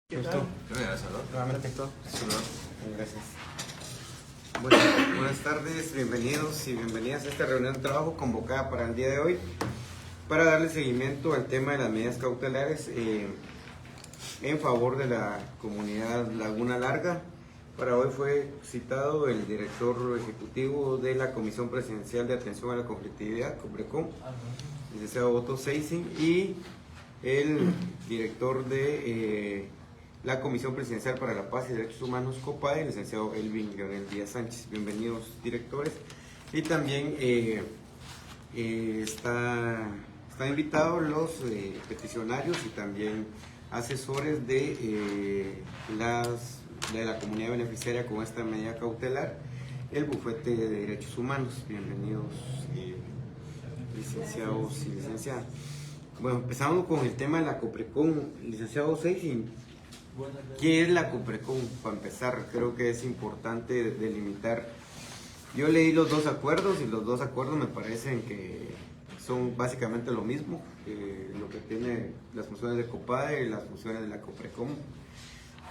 ¿Qué tal? Nuevamente. Salud. Gracias. Bueno, buenas tardes, bienvenidos y bienvenidas a esta reunión de trabajo convocada para el día de hoy para darle seguimiento al tema de las medidas cautelares en favor de la comunidad Laguna Larga. Para hoy fue citado el director ejecutivo de la Comisión Presidencial de Atención a la Conflictividad, COPRECOM, licenciado Otto Seisin, y el director de la Comisión Presidencial para la Paz y Derechos Humanos, COPADE, el licenciado Elvin Leonel Díaz Sánchez. Bienvenidos, directores. Y también están invitados los peticionarios y también asesores de la comunidad beneficiaria con esta medida cautelar, el Bufete de Derechos Humanos. Bienvenidos, licenciados y licenciadas. Bueno, empezamos con el tema de la COPRECOM. Licenciado Seisin, ¿qué es la COPRECOM? Para empezar, creo que es importante delimitar. Yo leí los dos acuerdos y los dos acuerdos me parecen que son básicamente lo mismo, lo que tiene las funciones de COPADE y las funciones de la COPRECOM.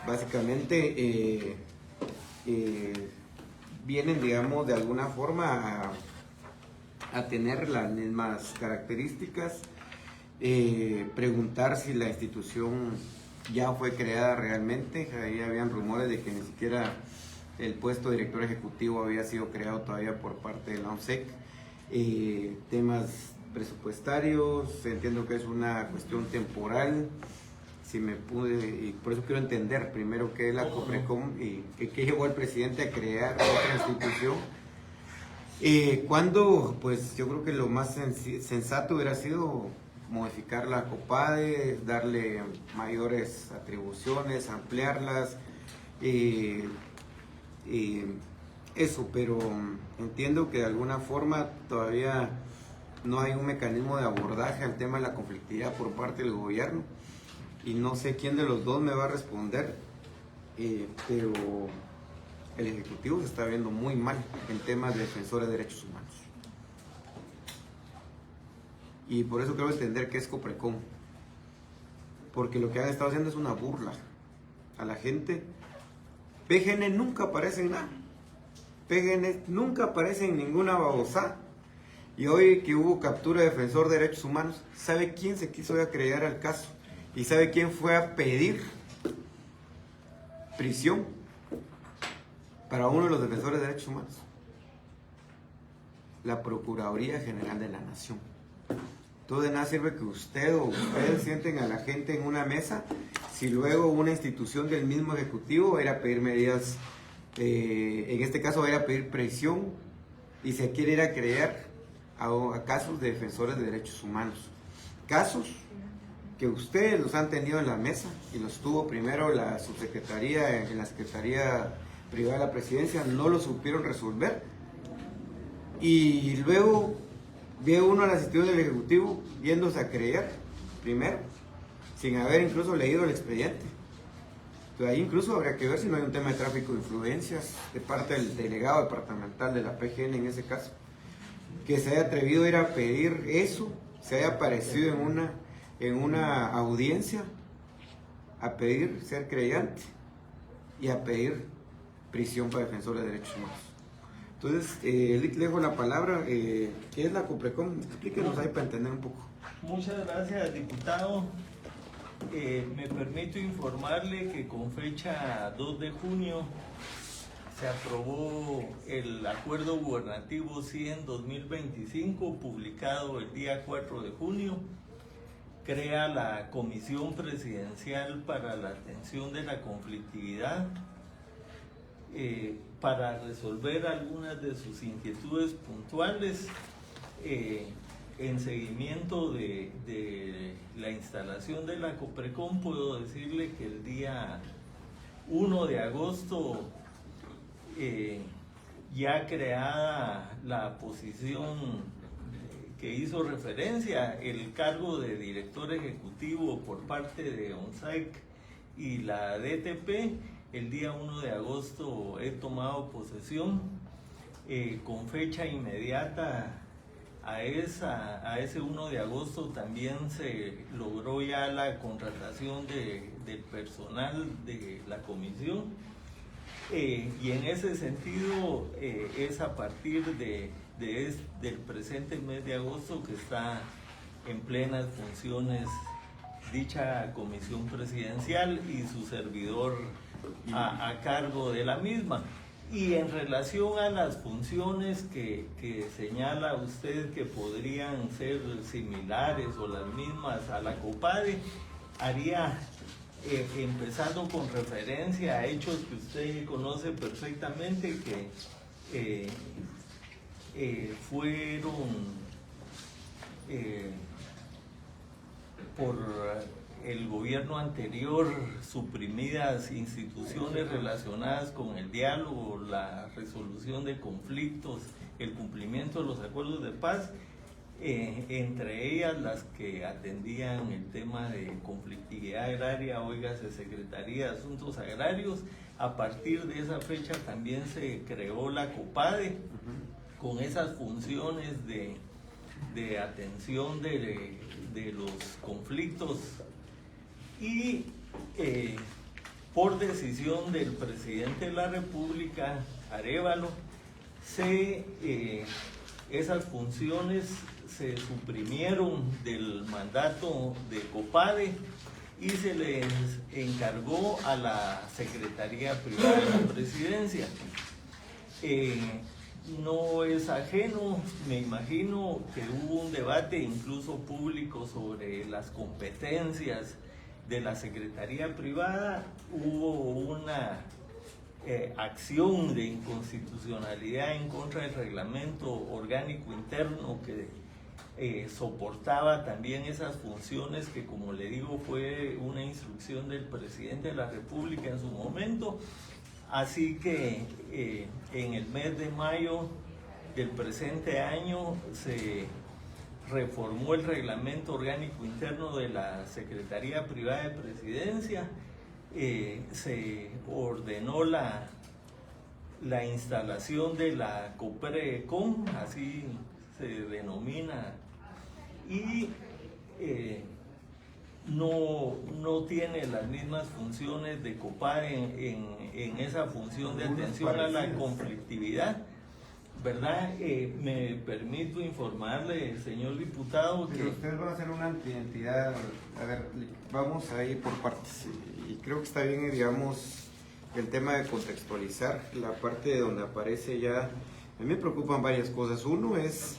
Básicamente vienen, digamos, de alguna forma a tener las mismas características, preguntar si la institución ya fue creada realmente. Ahí habían rumores de que ni siquiera el puesto de director ejecutivo había sido creado todavía por parte de la ONSEC. Temas presupuestarios, entiendo que es una cuestión temporal. Si me pude, y por eso quiero entender primero qué es la COPRECOM y qué llevó al presidente a crear otra institución. Cuando, pues yo creo que lo más sensato hubiera sido modificar la COPADE, darle mayores atribuciones, ampliarlas, eso, pero entiendo que de alguna forma todavía no hay un mecanismo de abordaje al tema de la conflictividad por parte del gobierno, y no sé quién de los dos me va a responder, pero el Ejecutivo se está viendo muy mal en temas de defensores de derechos humanos. Y por eso quiero entender qué es COPRECOM, porque lo que han estado haciendo es una burla a la gente. PGN nunca aparece en nada, PGN nunca aparece en ninguna babosa. Y hoy que hubo captura de defensor de derechos humanos, ¿sabe quién se quiso acreditar al caso? ¿Y sabe quién fue a pedir prisión para uno de los defensores de derechos humanos? La Procuraduría General de la Nación. Entonces, de nada sirve que ustedes sienten a la gente en una mesa si luego una institución del mismo ejecutivo va a ir a pedir medidas, en este caso va a ir a pedir prisión, y se quiere ir a creer a casos de defensores de derechos humanos. Casos que ustedes los han tenido en la mesa, y los tuvo primero la subsecretaría, en la Secretaría Privada de la Presidencia, no lo supieron resolver, y luego viene uno a la institución del Ejecutivo yéndose a creer primero, sin haber incluso leído el expediente. Entonces ahí incluso habría que ver si no hay un tema de tráfico de influencias de parte del delegado departamental de la PGN en ese caso, que se haya atrevido a ir a pedir eso, se haya aparecido en una audiencia a pedir ser creyente y a pedir prisión para defensores de derechos humanos. Entonces, le dejo la palabra. ¿Qué es la COPRECOM? Explíquenos ahí para entender un poco. Muchas gracias, diputado. Me permito informarle que con fecha 2 de junio se aprobó el Acuerdo Gubernativo 100-2025, publicado el día 4 de junio. Crea la Comisión Presidencial para la Atención de la Conflictividad, para resolver algunas de sus inquietudes puntuales. En seguimiento de la instalación de la COPRECOM, puedo decirle que el día 1 de agosto, ya creada la posición que hizo referencia, el cargo de director ejecutivo por parte de ONSAIC y la DTP, el día 1 de agosto he tomado posesión. Con fecha inmediata a ese 1 de agosto también se logró ya la contratación de del personal de la comisión, y en ese sentido es a partir del presente mes de agosto que está en plenas funciones dicha comisión presidencial y su servidor a cargo de la misma. Y en relación a las funciones que señala usted que podrían ser similares o las mismas a la COPADE, haría, empezando con referencia a hechos que usted conoce perfectamente, que fueron por el gobierno anterior suprimidas instituciones relacionadas con el diálogo, la resolución de conflictos, el cumplimiento de los acuerdos de paz, entre ellas las que atendían el tema de conflictividad agraria, óigase, Secretaría de Asuntos Agrarios. A partir de esa fecha también se creó la COPADE con esas funciones de atención de los conflictos, y por decisión del presidente de la República, Arévalo, esas funciones se suprimieron del mandato de COPADE y se les encargó a la Secretaría Privada de la Presidencia. No es ajeno, me imagino que hubo un debate incluso público sobre las competencias de la Secretaría Privada. Hubo una acción de inconstitucionalidad en contra del reglamento orgánico interno que soportaba también esas funciones, que, como le digo, fue una instrucción del presidente de la República en su momento. Así que en el mes de mayo del presente año se reformó el reglamento orgánico interno de la Secretaría Privada de Presidencia, se ordenó la instalación de la COPRECOM, así se denomina, y no tiene las mismas funciones de COPADE en esa función de atención a la conflictividad, ¿verdad? Me permito informarle, señor diputado, que... Pero ustedes van a ser una entidad, a ver, vamos a ir por partes, y creo que está bien, digamos, el tema de contextualizar la parte donde aparece ya. A mí me preocupan varias cosas. Uno es,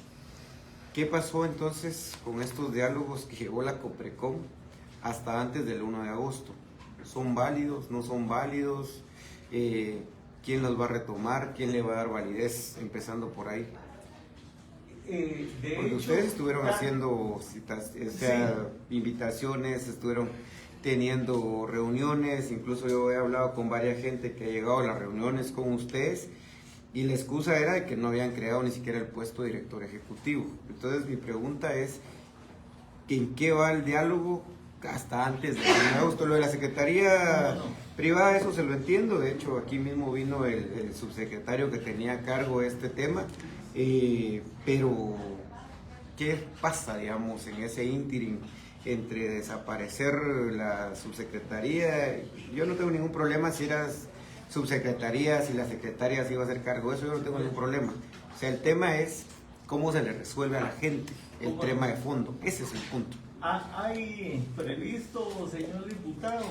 ¿qué pasó entonces con estos diálogos que llegó la COPRECOM hasta antes del 1 de agosto? ¿Son válidos? ¿No son válidos? ¿Quién los va a retomar? ¿Quién le va a dar validez? Empezando por ahí. Porque ustedes estuvieron haciendo citas, invitaciones, estuvieron teniendo reuniones, incluso yo he hablado con varias gente que ha llegado a las reuniones con ustedes y la excusa era de que no habían creado ni siquiera el puesto de director ejecutivo. Entonces mi pregunta es, ¿en qué va el diálogo hasta antes de agosto? Lo de la Secretaría Privada, eso se lo entiendo. De hecho, aquí mismo vino el subsecretario que tenía a cargo este tema, pero ¿qué pasa, digamos, en ese ínterin entre desaparecer la subsecretaría? Yo no tengo ningún problema si eras subsecretaría, si la secretaria se iba a hacer cargo de eso, yo no tengo ningún problema. O sea, el tema es cómo se le resuelve a la gente el tema de fondo. Ese es el punto. Hay previsto, señor diputado,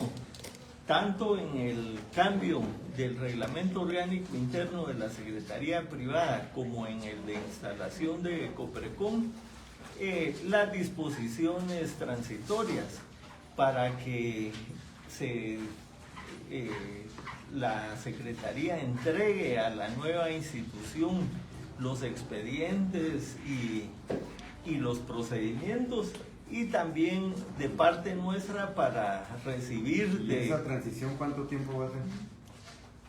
tanto en el cambio del reglamento orgánico interno de la Secretaría Privada como en el de instalación de COPRECOM, las disposiciones transitorias para que la Secretaría entregue a la nueva institución los expedientes y los procedimientos, y también de parte nuestra para recibir ¿Y esa transición cuánto tiempo va a ser?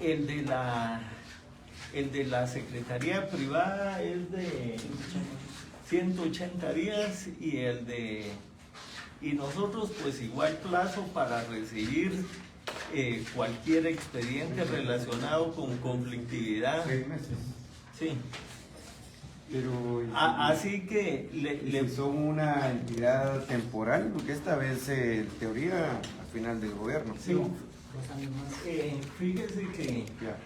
El de la Secretaría Privada es de 180 días y nosotros pues igual plazo para recibir cualquier expediente relacionado con conflictividad. 6 meses. Sí. Pero así que son una entidad temporal, porque esta vez en teoría al final del gobierno. Sí, 2 años más. fíjese que Ya.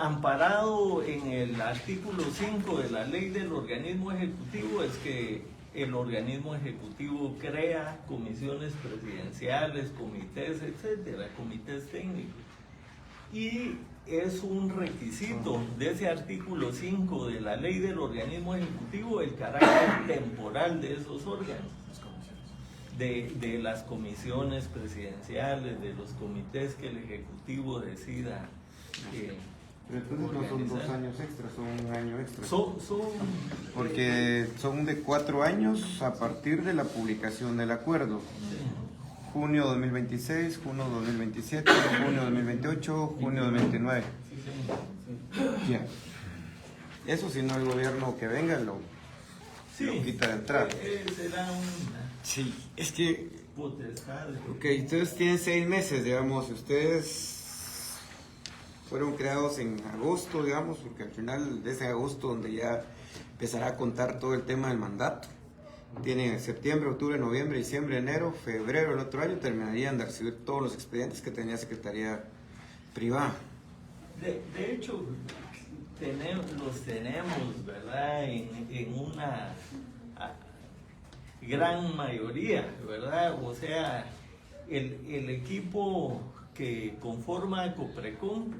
amparado en el artículo 5 de la ley del organismo ejecutivo es que el organismo ejecutivo crea comisiones presidenciales, comités, etcétera, comités técnicos. Y es un requisito de ese artículo 5 de la ley del organismo ejecutivo el carácter temporal de esos órganos, de las comisiones presidenciales, de los comités que el ejecutivo decida. Pero entonces no son 2 años extras, son 1 año extra. Porque son de 4 años a partir de la publicación del acuerdo. Junio 2026, junio 2027, junio 2028, junio 2029. Ya. Eso si no el gobierno que venga lo quita de entrada. Será una Sí, es que... potestad. Ok, ustedes tienen 6 meses, digamos, ustedes fueron creados en agosto, digamos, porque al final de ese agosto donde ya empezará a contar todo el tema del mandato. Tienen septiembre, octubre, noviembre, diciembre, enero, febrero del otro año, terminarían de recibir todos los expedientes que tenía Secretaría Privada. De hecho, los tenemos, ¿verdad? En una gran mayoría, ¿verdad? O sea, el equipo que conforma Coprecon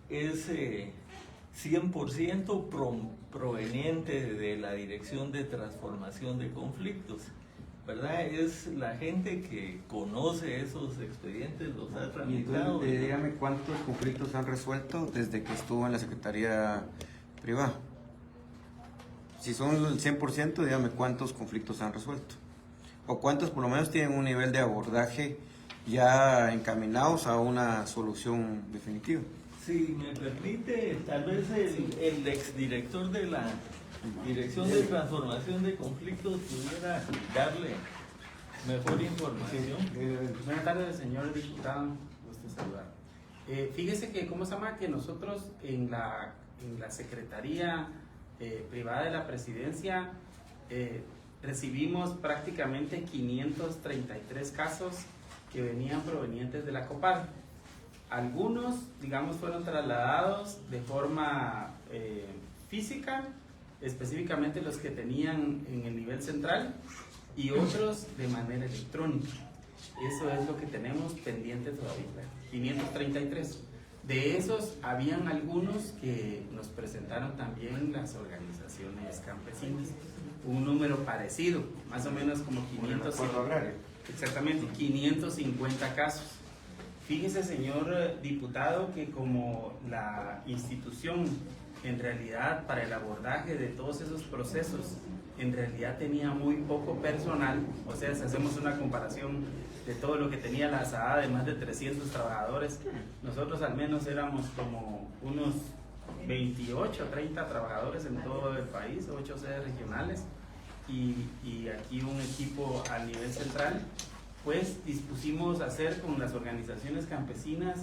es 100% proveniente de la Dirección de Transformación de Conflictos, ¿verdad? Es la gente que conoce esos expedientes, los ha Y tramitado. entonces, dígame cuántos conflictos han resuelto desde que estuvo en la Secretaría Privada. Si son el 100%, dígame cuántos conflictos han resuelto. O cuántos por lo menos tienen un nivel de abordaje ya encaminados a una solución definitiva. Si me permite, tal vez el exdirector de la Dirección de Transformación de Conflictos pudiera darle mejor información. Buenas tardes, señor diputado. Gusto saludar. Fíjese que, ¿cómo se llama? Que nosotros en la Secretaría Privada de la Presidencia recibimos prácticamente 533 casos que venían provenientes de la COPAD. Algunos, digamos, fueron trasladados de forma física, específicamente los que tenían en el nivel central, y otros de manera electrónica. Eso es lo que tenemos pendiente todavía, 533. De esos, habían algunos que nos presentaron también las organizaciones campesinas, un número parecido, más o menos como 500. Exactamente, 550 casos. Fíjese, señor diputado, que como la institución, en realidad, para el abordaje de todos esos procesos, en realidad tenía muy poco personal. O sea, si hacemos una comparación de todo lo que tenía la SAA de más de 300 trabajadores, nosotros al menos éramos como unos 28 o 30 trabajadores en todo el país, 8 sedes regionales, y aquí un equipo a nivel central. Pues dispusimos hacer con las organizaciones campesinas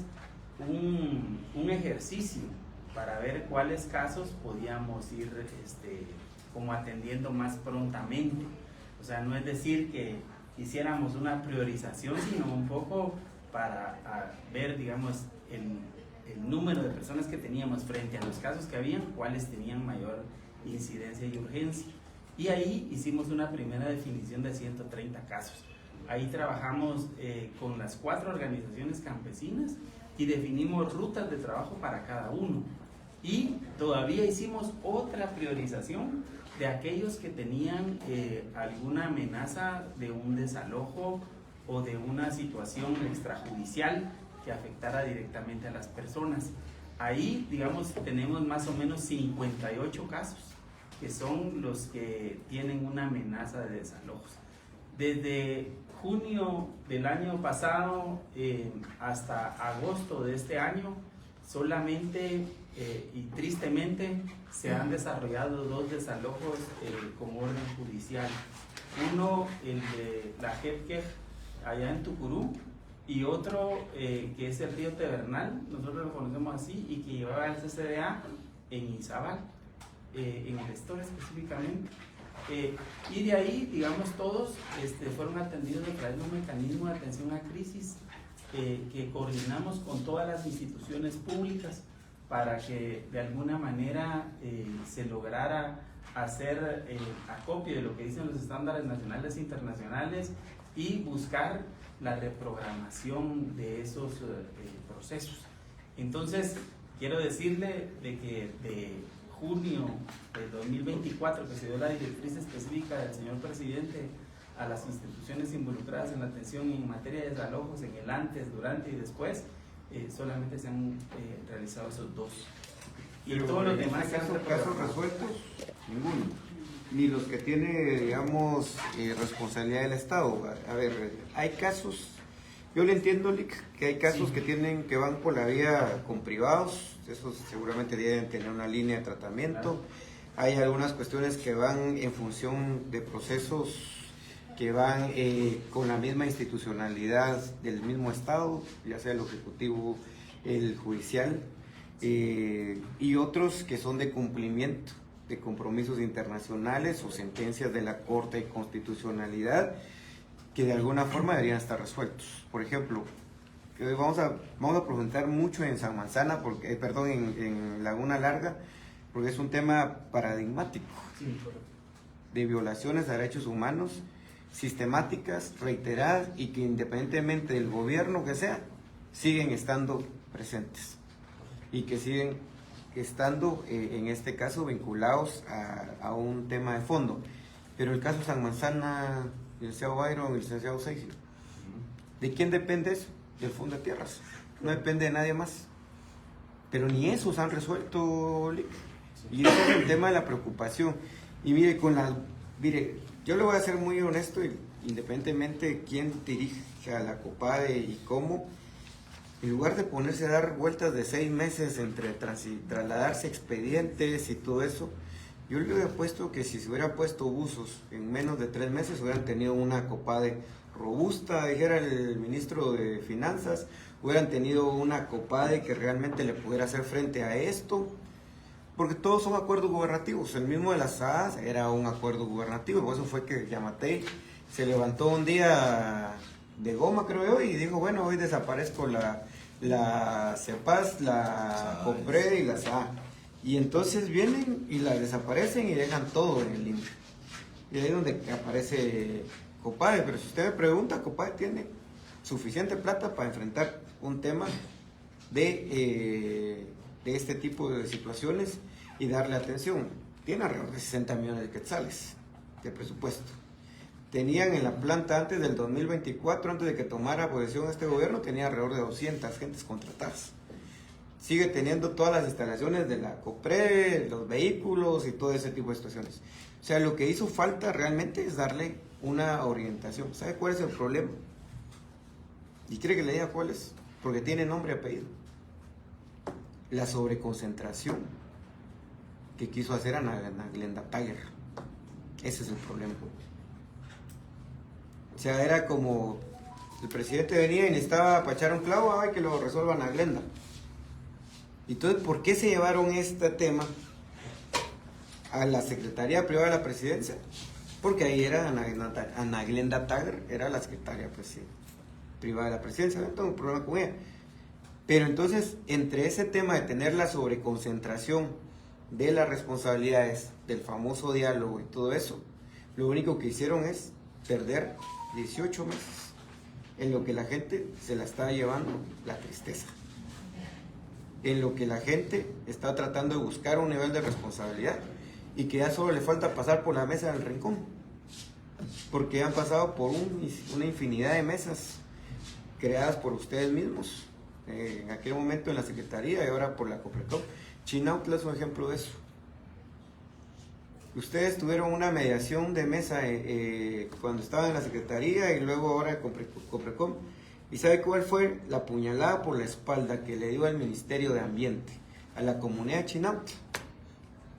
un ejercicio para ver cuáles casos podíamos ir como atendiendo más prontamente. O sea, no es decir que hiciéramos una priorización, sino un poco para ver, digamos, el número de personas que teníamos frente a los casos que habían, cuáles tenían mayor incidencia y urgencia. Y ahí hicimos una primera definición de 130 casos. Ahí trabajamos con las 4 organizaciones campesinas y definimos rutas de trabajo para cada uno. Y todavía hicimos otra priorización de aquellos que tenían alguna amenaza de un desalojo o de una situación extrajudicial que afectara directamente a las personas. Ahí, digamos, tenemos más o menos 58 casos, que son los que tienen una amenaza de desalojos. Desde junio del año pasado hasta agosto de este año, solamente y tristemente se han desarrollado 2 desalojos con orden judicial. Uno, el de la JEPQUEJ allá en Tucurú, y otro que es el río Tebernal, nosotros lo conocemos así, y que llevaba el CCDA en Izabal, en el Estor específicamente. Y de ahí, digamos, todos fueron atendidos a través de un mecanismo de atención a crisis que coordinamos con todas las instituciones públicas para que de alguna manera se lograra hacer acopio de lo que dicen los estándares nacionales e internacionales y buscar la reprogramación de esos procesos. Entonces, quiero decirle de que de junio de 2024, que se dio la directriz específica del señor presidente a las instituciones involucradas en la atención en materia de desalojos, en el antes, durante y después, solamente se han realizado esos 2. Y pero todos los en demás este caso, casos casos resueltos, ninguno. Ni los que tiene, digamos, responsabilidad del Estado. A ver, hay casos, yo le entiendo, Lick, que hay casos Sí. que van por la vía con privados, esos seguramente deben tener una línea de tratamiento. Claro. Hay algunas cuestiones que van en función de procesos que van con la misma institucionalidad del mismo Estado, ya sea el ejecutivo, el judicial, y otros que son de cumplimiento de compromisos internacionales o sentencias de la Corte de Constitucionalidad que de alguna forma deberían estar resueltos. Por ejemplo, vamos a preguntar mucho en San Manzana, porque, en Laguna Larga, porque es un tema paradigmático Sí, correcto. de violaciones a derechos humanos sistemáticas, reiteradas y que independientemente del gobierno que sea, siguen estando presentes y que siguen estando, en este caso, vinculados a un tema de fondo. Pero el caso San Manzana, el licenciado Byron, el licenciado Seigio, ¿de quién depende eso? Del Fondo de Tierras. No depende de nadie más. Pero ni esos han resuelto, Lick. Y ese es el tema de la preocupación. Y mire, yo le voy a ser muy honesto, independientemente de quién dirige a la COPADE y cómo, en lugar de ponerse a dar vueltas de 6 meses entre trasladarse expedientes y todo eso, yo le hubiera puesto que si se hubieran puesto buzos en menos de 3 meses, hubieran tenido una COPADE robusta, dijera el ministro de Finanzas, hubieran tenido una COPADE que realmente le pudiera hacer frente a esto, porque todos son acuerdos gubernativos. El mismo de las SAS era un acuerdo gubernativo, por eso fue que Yamatei se levantó un día de goma, creo yo, y dijo, bueno, hoy desaparezco la CEPAS, la COPRED y la SA. Y entonces vienen y la desaparecen y dejan todo en el limbo. Y ahí es donde aparece COPADE. Pero si usted me pregunta, COPADE tiene suficiente plata para enfrentar un tema de este tipo de situaciones y darle atención. Tiene alrededor de 60 millones de quetzales de presupuesto. Tenían en la planta antes del 2024, antes de que tomara posesión este gobierno, tenía alrededor de 200 gentes contratadas. Sigue teniendo todas las instalaciones de la COPRE, los vehículos y todo ese tipo de situaciones. O sea, lo que hizo falta realmente es darle una orientación. ¿Sabe cuál es el problema? ¿Y quiere que le diga cuál es? Porque tiene nombre y apellido. La sobreconcentración que quiso hacer Ana Glenda Tager. Ese es el problema. O sea, era como el presidente venía y necesitaba para echar un clavo, ay, que lo resuelvan a Glenda. Entonces, ¿por qué se llevaron este tema a la Secretaría Privada de la Presidencia? Porque ahí era Ana Glenda Tager, era la Secretaria Privada de la Presidencia, no tengo un problema con ella. Pero entonces, entre ese tema de tener la sobreconcentración de las responsabilidades, del famoso diálogo y todo eso, lo único que hicieron es perder 18 meses en lo que la gente se la está llevando la tristeza, en lo que la gente está tratando de buscar un nivel de responsabilidad y que ya solo le falta pasar por la mesa del rincón, porque han pasado por una infinidad de mesas creadas por ustedes mismos, en aquel momento en la Secretaría y ahora por la COPRECOP. Chinautla es un ejemplo de eso. Ustedes tuvieron una mediación de mesa cuando estaban en la Secretaría y luego ahora en COPRECOM. ¿Y sabe cuál fue la puñalada por la espalda que le dio al Ministerio de Ambiente a la comunidad de Chinautla?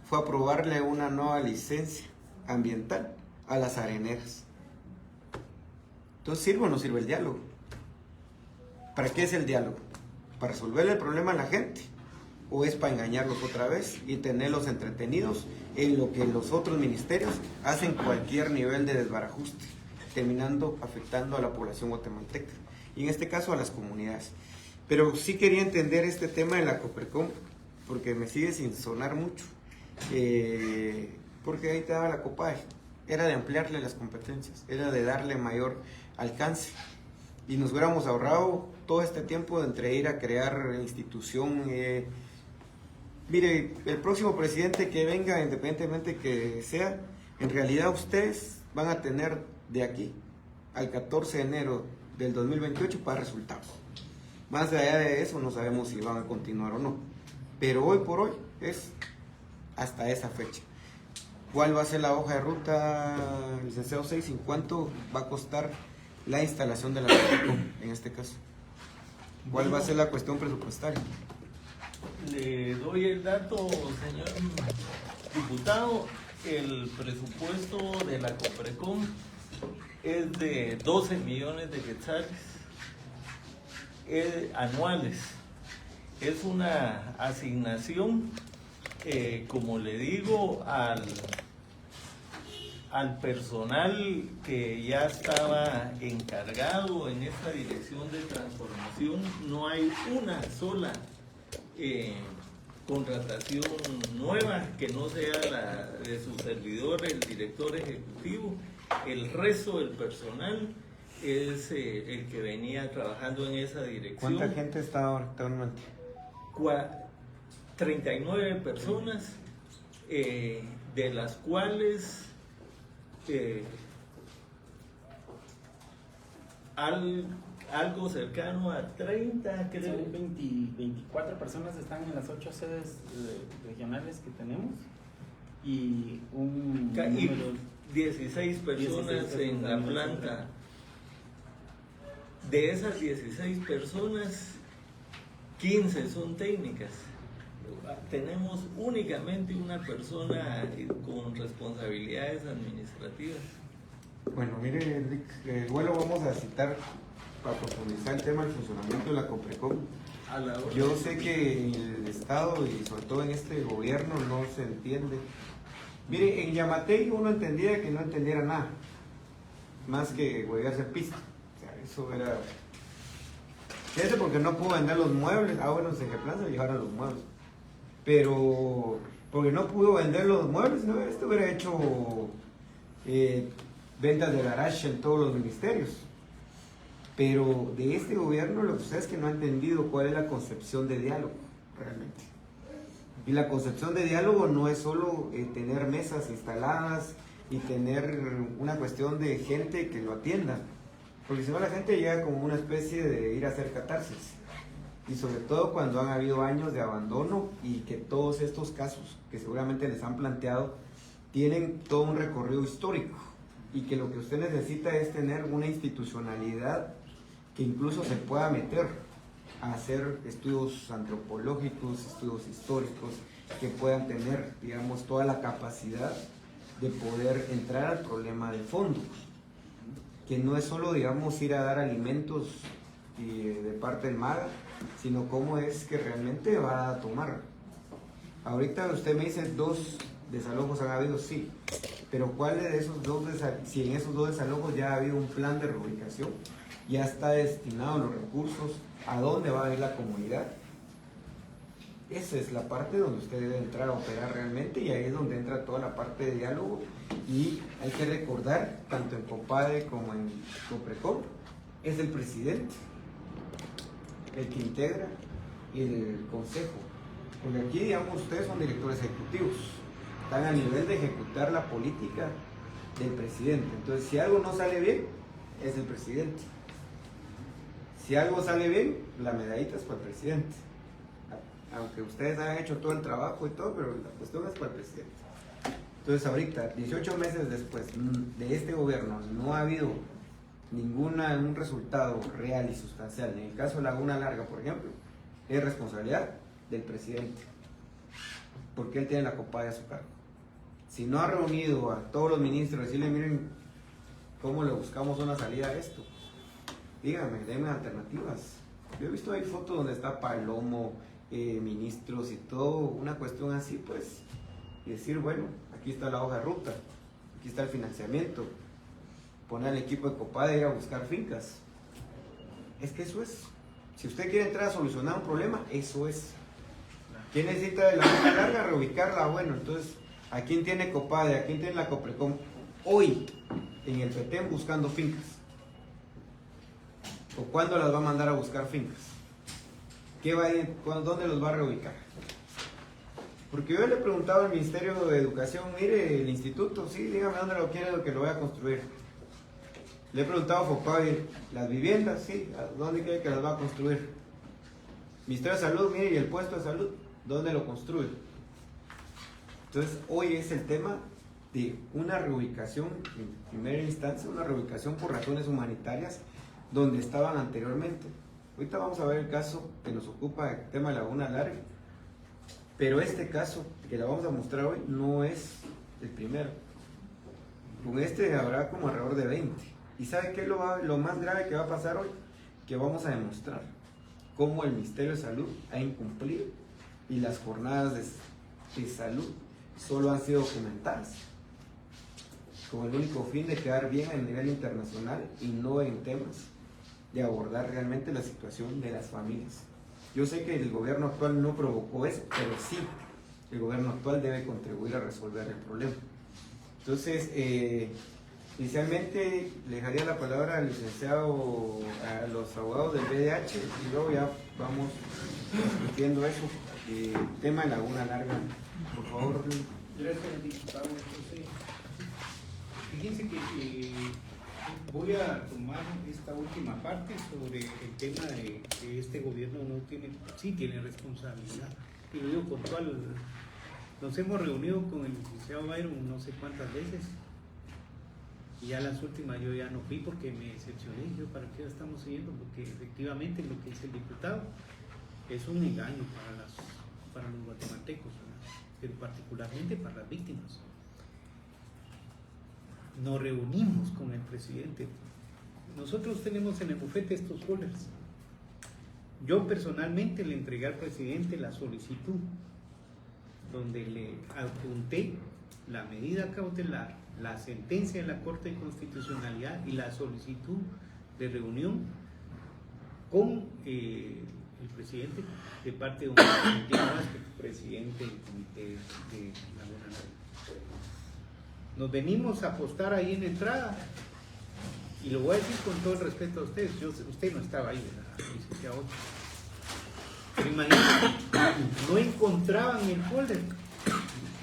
Fue aprobarle una nueva licencia ambiental a las areneras. Entonces, ¿sirve o no sirve el diálogo? ¿Para qué es el diálogo? Para resolver el problema a la gente. o es para engañarlos otra vez y tenerlos entretenidos en lo que los otros ministerios hacen cualquier nivel de desbarajuste, terminando afectando a la población guatemalteca y en este caso a las comunidades? Pero sí quería entender este tema de la Copricom, porque me sigue sin sonar mucho, porque ahí te daba la COPAE, era de ampliarle las competencias, era de darle mayor alcance, y nos hubiéramos ahorrado todo este tiempo de entre ir a crear institución. Mire, el próximo presidente que venga, independientemente que sea, en realidad ustedes van a tener de aquí al 14 de enero del 2028 para resultados. Más allá de eso no sabemos si van a continuar o no, pero hoy por hoy es hasta esa fecha. ¿Cuál va a ser la hoja de ruta, licenciado Seix? ¿En cuánto va a costar la instalación de la Copricom en este caso? ¿Cuál va a ser la cuestión presupuestaria? Le doy el dato, señor diputado. El presupuesto de la Copricom es de 12 millones de quetzales anuales. Es una asignación, como le digo, al personal que ya estaba encargado en esta dirección de transformación. No hay una sola contratación nueva que no sea la de su servidor, el director ejecutivo. El resto del personal es el que venía trabajando en esa dirección. ¿Cuánta gente está actualmente? 39 personas, de las cuales algo cercano a 30, creo. 24 personas están en las 8 sedes regionales que tenemos y un Y 16 personas en la planta. De esas 16 personas, 15 son técnicas. Tenemos únicamente una persona con responsabilidades administrativas. Bueno, mire, Enrique, igual lo vamos a citar para profundizar el tema del funcionamiento de la Copricom. Yo sé que en el Estado y sobre todo en este gobierno no se entiende. Mire, en Yamatei uno entendía que no entendiera nada, más que huevearse pista. O sea, eso era... Fíjate, porque no pudo vender los muebles. Bueno, en Segeplan se llevaron los muebles. Pero porque no pudo vender los muebles, ¿no? Esto hubiera hecho ventas de garage en todos los ministerios. Pero de este gobierno lo que sucede es que no ha entendido cuál es la concepción de diálogo realmente. Y la concepción de diálogo no es solo tener mesas instaladas y tener una cuestión de gente que lo atienda, porque si no la gente llega como una especie de ir a hacer catarsis. Y sobre todo cuando han habido años de abandono y que todos estos casos que seguramente les han planteado tienen todo un recorrido histórico, y que lo que usted necesita es tener una institucionalidad que incluso se pueda meter a hacer estudios antropológicos, estudios históricos, que puedan tener, digamos, toda la capacidad de poder entrar al problema de fondo, que no es solo, digamos, ir a dar alimentos de parte del MAGA, sino cómo es que realmente va a tomar. Ahorita usted me dice 2 desalojos han habido, sí, pero ¿cuáles de esos 2 si en esos 2 desalojos ya ha habido un plan de reubicación, ya está destinado los recursos, a dónde va a ir la comunidad? Esa es la parte donde usted debe entrar a operar realmente, y ahí es donde entra toda la parte de diálogo. Y hay que recordar, tanto en COPADE como en Coprecom, es el presidente el que integra el consejo, porque aquí, digamos, ustedes son directores ejecutivos, están a nivel de ejecutar la política del presidente. Entonces, si algo no sale bien, es el presidente. Si algo sale bien, la medallita es para el presidente, aunque ustedes han hecho todo el trabajo y todo, pero la cuestión es para el presidente. Entonces ahorita, 18 meses después de este gobierno, no ha habido un resultado real y sustancial. En el caso de Laguna Larga, por ejemplo, es responsabilidad del presidente, porque él tiene la COPADE a su cargo. Si no ha reunido a todos los ministros, decirle, miren, ¿cómo le buscamos una salida a esto? Díganme, denme alternativas. Yo he visto ahí fotos donde está Palomo, ministros y todo, una cuestión así, pues, y decir, bueno, aquí está la hoja de ruta, aquí está el financiamiento, poner al equipo de Copade a ir a buscar fincas. Es que eso es. Si usted quiere entrar a solucionar un problema, eso es. ¿Quién necesita de la hoja larga? Reubicarla. Bueno, entonces, ¿a quién tiene Copade? ¿A quién tiene la Coprecom? Hoy, en el Petén, buscando fincas. ¿O cuándo las va a mandar a buscar fincas? ¿Qué va a ir, dónde los va a reubicar? Porque yo le he preguntado al Ministerio de Educación, mire, el instituto, sí, dígame dónde lo quiere, lo que lo voy a construir. Le he preguntado a Fopavi, las viviendas, sí, ¿dónde quiere que las va a construir? Ministerio de Salud, mire, y el puesto de salud, ¿dónde lo construye? Entonces, hoy es el tema de una reubicación, en primera instancia, una reubicación por razones humanitarias, donde estaban anteriormente. Ahorita vamos a ver el caso que nos ocupa, el tema de Laguna Larga, pero este caso que la vamos a mostrar hoy no es el primero. Con este habrá como alrededor de 20. ¿Y sabe qué es lo más grave que va a pasar hoy? Que vamos a demostrar cómo el Ministerio de Salud ha incumplido y las jornadas de salud solo han sido documentadas con el único fin de quedar bien a nivel internacional y no en temas de abordar realmente la situación de las familias. Yo sé que el gobierno actual no provocó eso, pero sí, el gobierno actual debe contribuir a resolver el problema. Entonces, inicialmente le dejaría la palabra al licenciado, a los abogados del BDH, y luego ya vamos discutiendo eso. Tema de Laguna Larga, por favor. Gracias, diputado. Entonces, fíjense que voy a tomar esta última parte sobre el tema de que este gobierno no tiene, sí tiene responsabilidad. Y lo digo con toda nos hemos reunido con el licenciado Byron no sé cuántas veces. Y ya las últimas yo ya no fui porque me decepcioné. Yo, ¿para qué estamos siguiendo? Porque efectivamente lo que dice el diputado es un engaño para los guatemaltecos, ¿verdad? Pero particularmente para las víctimas. Nos reunimos con el presidente. Nosotros tenemos en el bufete estos folders. Yo personalmente le entregué al presidente la solicitud donde le adjunté la medida cautelar, la sentencia de la Corte de Constitucionalidad y la solicitud de reunión con el presidente de parte de un presidente del comité de Laguna Larga. Nos venimos a apostar ahí en la entrada y lo voy a decir con todo el respeto a ustedes. Usted no estaba ahí, ¿verdad? Licenciado. Pero imagínense, no encontraban el folder.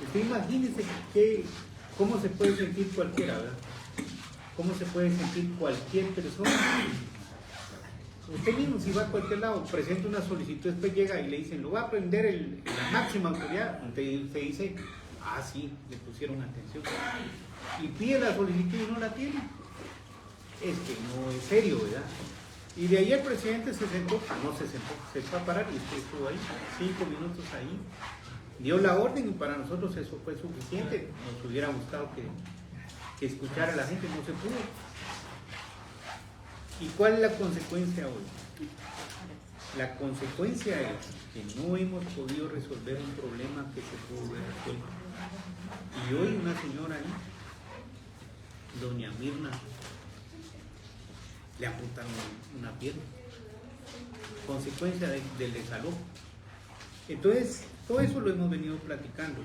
Usted imagínense cómo se puede sentir cualquiera, ¿verdad? ¿Cómo se puede sentir cualquier persona? Usted mismo, si va a cualquier lado, presenta una solicitud, después llega y le dicen, lo va a prender la máxima autoridad. Usted dice, ah, sí, le pusieron atención. Y pide la solicitud y no la tiene. Es que no es serio, ¿verdad? Y de ahí el presidente se sentó, no se sentó, se fue a parar y usted estuvo ahí, 5 minutos ahí. Dio la orden y para nosotros eso fue suficiente. Nos hubiera gustado que escuchara a la gente, no se pudo. ¿Y cuál es la consecuencia hoy? La consecuencia es que no hemos podido resolver un problema que se pudo haber resuelto. Y hoy una señora ahí, doña Mirna, le amputaron una pierna. Consecuencia del desalojo. Entonces, todo eso lo hemos venido platicando.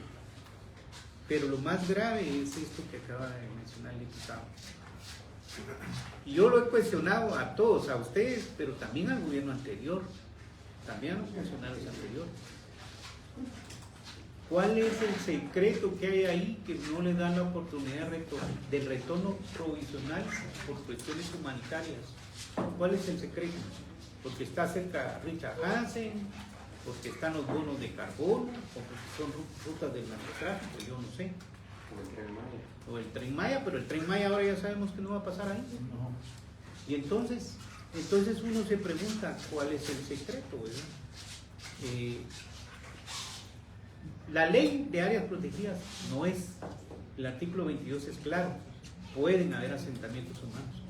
Pero lo más grave es esto que acaba de mencionar el diputado. Y yo lo he cuestionado a todos, a ustedes, pero también al gobierno anterior, también a los funcionarios anteriores. ¿Cuál es el secreto que hay ahí que no le dan la oportunidad de retorno provisional por cuestiones humanitarias? ¿Cuál es el secreto? Porque está cerca Richard Hansen, porque están los bonos de carbono, o porque son rutas del narcotráfico, yo no sé. O el Tren Maya, pero el Tren Maya ahora ya sabemos que no va a pasar ahí. No. Y entonces uno se pregunta cuál es el secreto, ¿verdad? La ley de áreas protegidas no es, el artículo 22 es claro, pueden haber asentamientos humanos.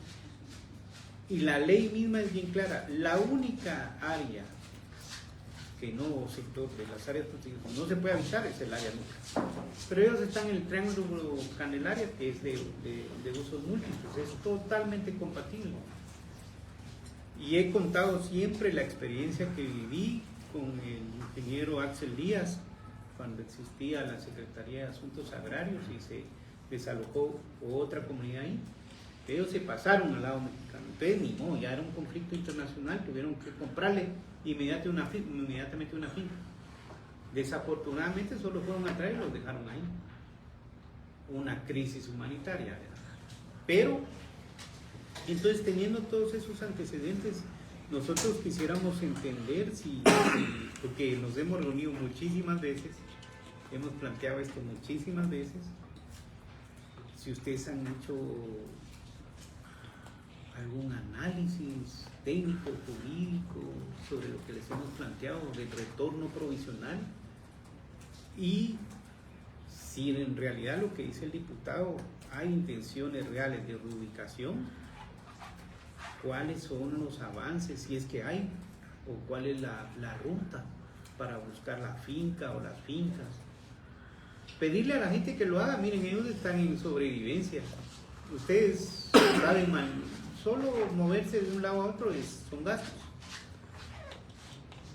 Y la ley misma es bien clara, la única área que no sector de las áreas protegidas, no se puede habitar, es el área nuclear. Pero ellos están en el triángulo Candelaria, que es de usos múltiples, es totalmente compatible. Y he contado siempre la experiencia que viví con el ingeniero Axel Díaz, cuando existía la Secretaría de Asuntos Agrarios y se desalojó otra comunidad ahí. Ellos se pasaron al lado mexicano. Entonces, ni modo, ya era un conflicto internacional, tuvieron que comprarle inmediatamente una finca. Desafortunadamente solo fueron a traer y los dejaron ahí. Una crisis humanitaria, ¿verdad? Pero, entonces, teniendo todos esos antecedentes, nosotros quisiéramos entender porque nos hemos reunido muchísimas veces, hemos planteado esto muchísimas veces, si ustedes han hecho algún análisis técnico, jurídico, sobre lo que les hemos planteado del retorno provisional, y si en realidad lo que dice el diputado hay intenciones reales de reubicación, cuáles son los avances, si es que hay, o cuál es la ruta para buscar la finca o las fincas. Pedirle a la gente que lo haga. Miren, ellos están en sobrevivencia. Ustedes saben, solo moverse de un lado a otro son gastos.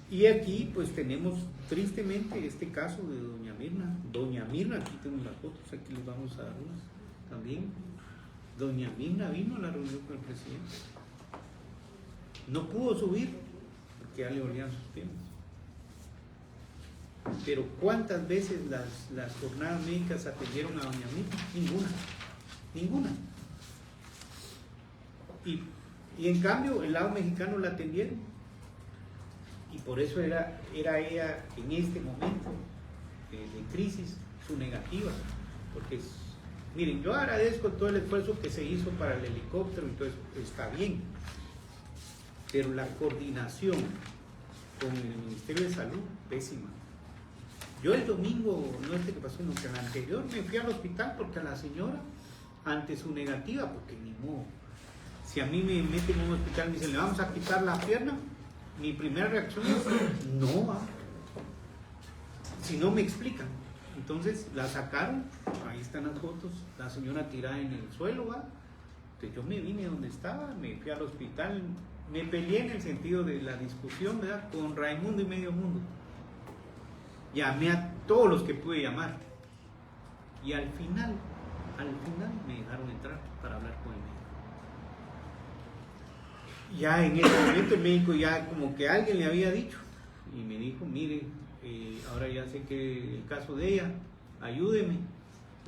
Y aquí pues tenemos tristemente este caso de doña Mirna. Doña Mirna, aquí tengo las fotos, aquí les vamos a dar unas también. Doña Mirna vino a la reunión con el presidente. No pudo subir porque ya le olían sus piernas. Pero ¿cuántas veces las jornadas médicas atendieron a doña Mirna? Ninguna. Y en cambio el lado mexicano la atendieron. Y por eso era ella en este momento de crisis su negativa. Porque miren, yo agradezco todo el esfuerzo que se hizo para el helicóptero, entonces está bien. Pero la coordinación con el Ministerio de Salud, pésima. Yo el domingo, no este que pasó, sino que el anterior, me fui al hospital porque a la señora, ante su negativa, porque ni modo, si a mí me meten en un hospital y me dicen, le vamos a quitar la pierna, mi primera reacción es, no, si no me explican. Entonces la sacaron, ahí están las fotos, la señora tirada en el suelo, entonces yo me vine donde estaba, me fui al hospital, me peleé en el sentido de la discusión, ¿verdad?, con Raimundo y medio mundo. Llamé a todos los que pude llamar y al final me dejaron entrar para hablar con el médico. Ya en ese momento el médico ya como que alguien le había dicho y me dijo, mire, ahora ya sé que el caso de ella, ayúdeme,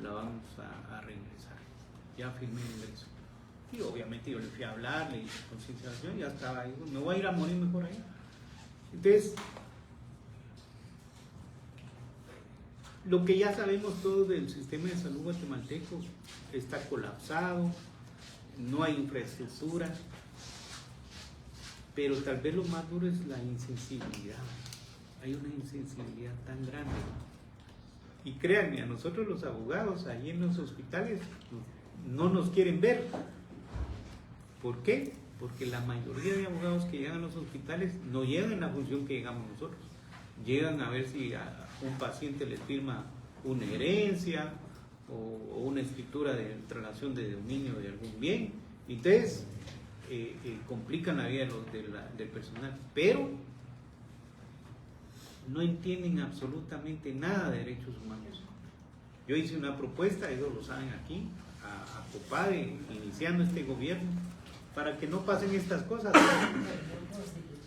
la vamos a reingresar. Ya firmé el ingreso. Y obviamente yo le fui a hablar, le hice concienciación, ya estaba ahí, me voy a ir a morir mejor ahí. Entonces, lo que ya sabemos todos del sistema de salud guatemalteco, está colapsado, no hay infraestructura, pero tal vez lo más duro es la insensibilidad. Hay una insensibilidad tan grande. Y créanme, a nosotros los abogados ahí en los hospitales no nos quieren ver. ¿Por qué? Porque la mayoría de abogados que llegan a los hospitales no llegan en la función que llegamos nosotros. Llegan a ver si a un paciente les firma una herencia o una escritura de traslación de dominio de algún bien. Entonces, complican la vida del personal, pero no entienden absolutamente nada de derechos humanos. Yo hice una propuesta, ellos lo saben aquí, a COPADE, iniciando este gobierno, para que no pasen estas cosas,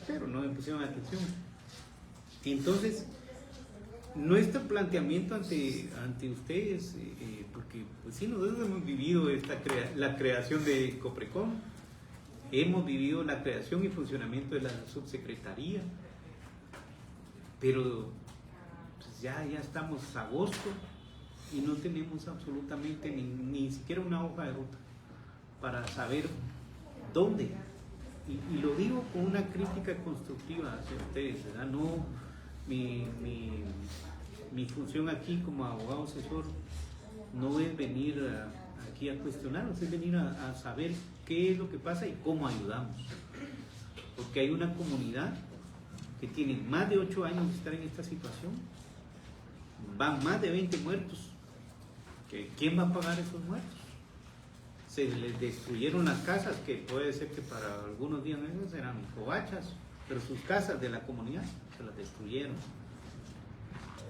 pero no me pusieron atención. Y entonces, nuestro planteamiento ante ustedes, porque pues sí, nosotros hemos vivido la creación de Coprecon, hemos vivido la creación y funcionamiento de la subsecretaría, pero pues ya estamos a agosto y no tenemos absolutamente ni siquiera una hoja de ruta para saber dónde. Y lo digo con una crítica constructiva hacia ustedes, ¿verdad? No, mi función aquí como abogado asesor no es venir aquí a cuestionarnos, es venir a saber qué es lo que pasa y cómo ayudamos. Porque hay una comunidad que tienen más de 8 años de estar en esta situación. Van más de 20 muertos. ¿Quién va a pagar esos muertos? Se les destruyeron las casas, que puede ser que para algunos días eran covachas, pero sus casas de la comunidad se las destruyeron.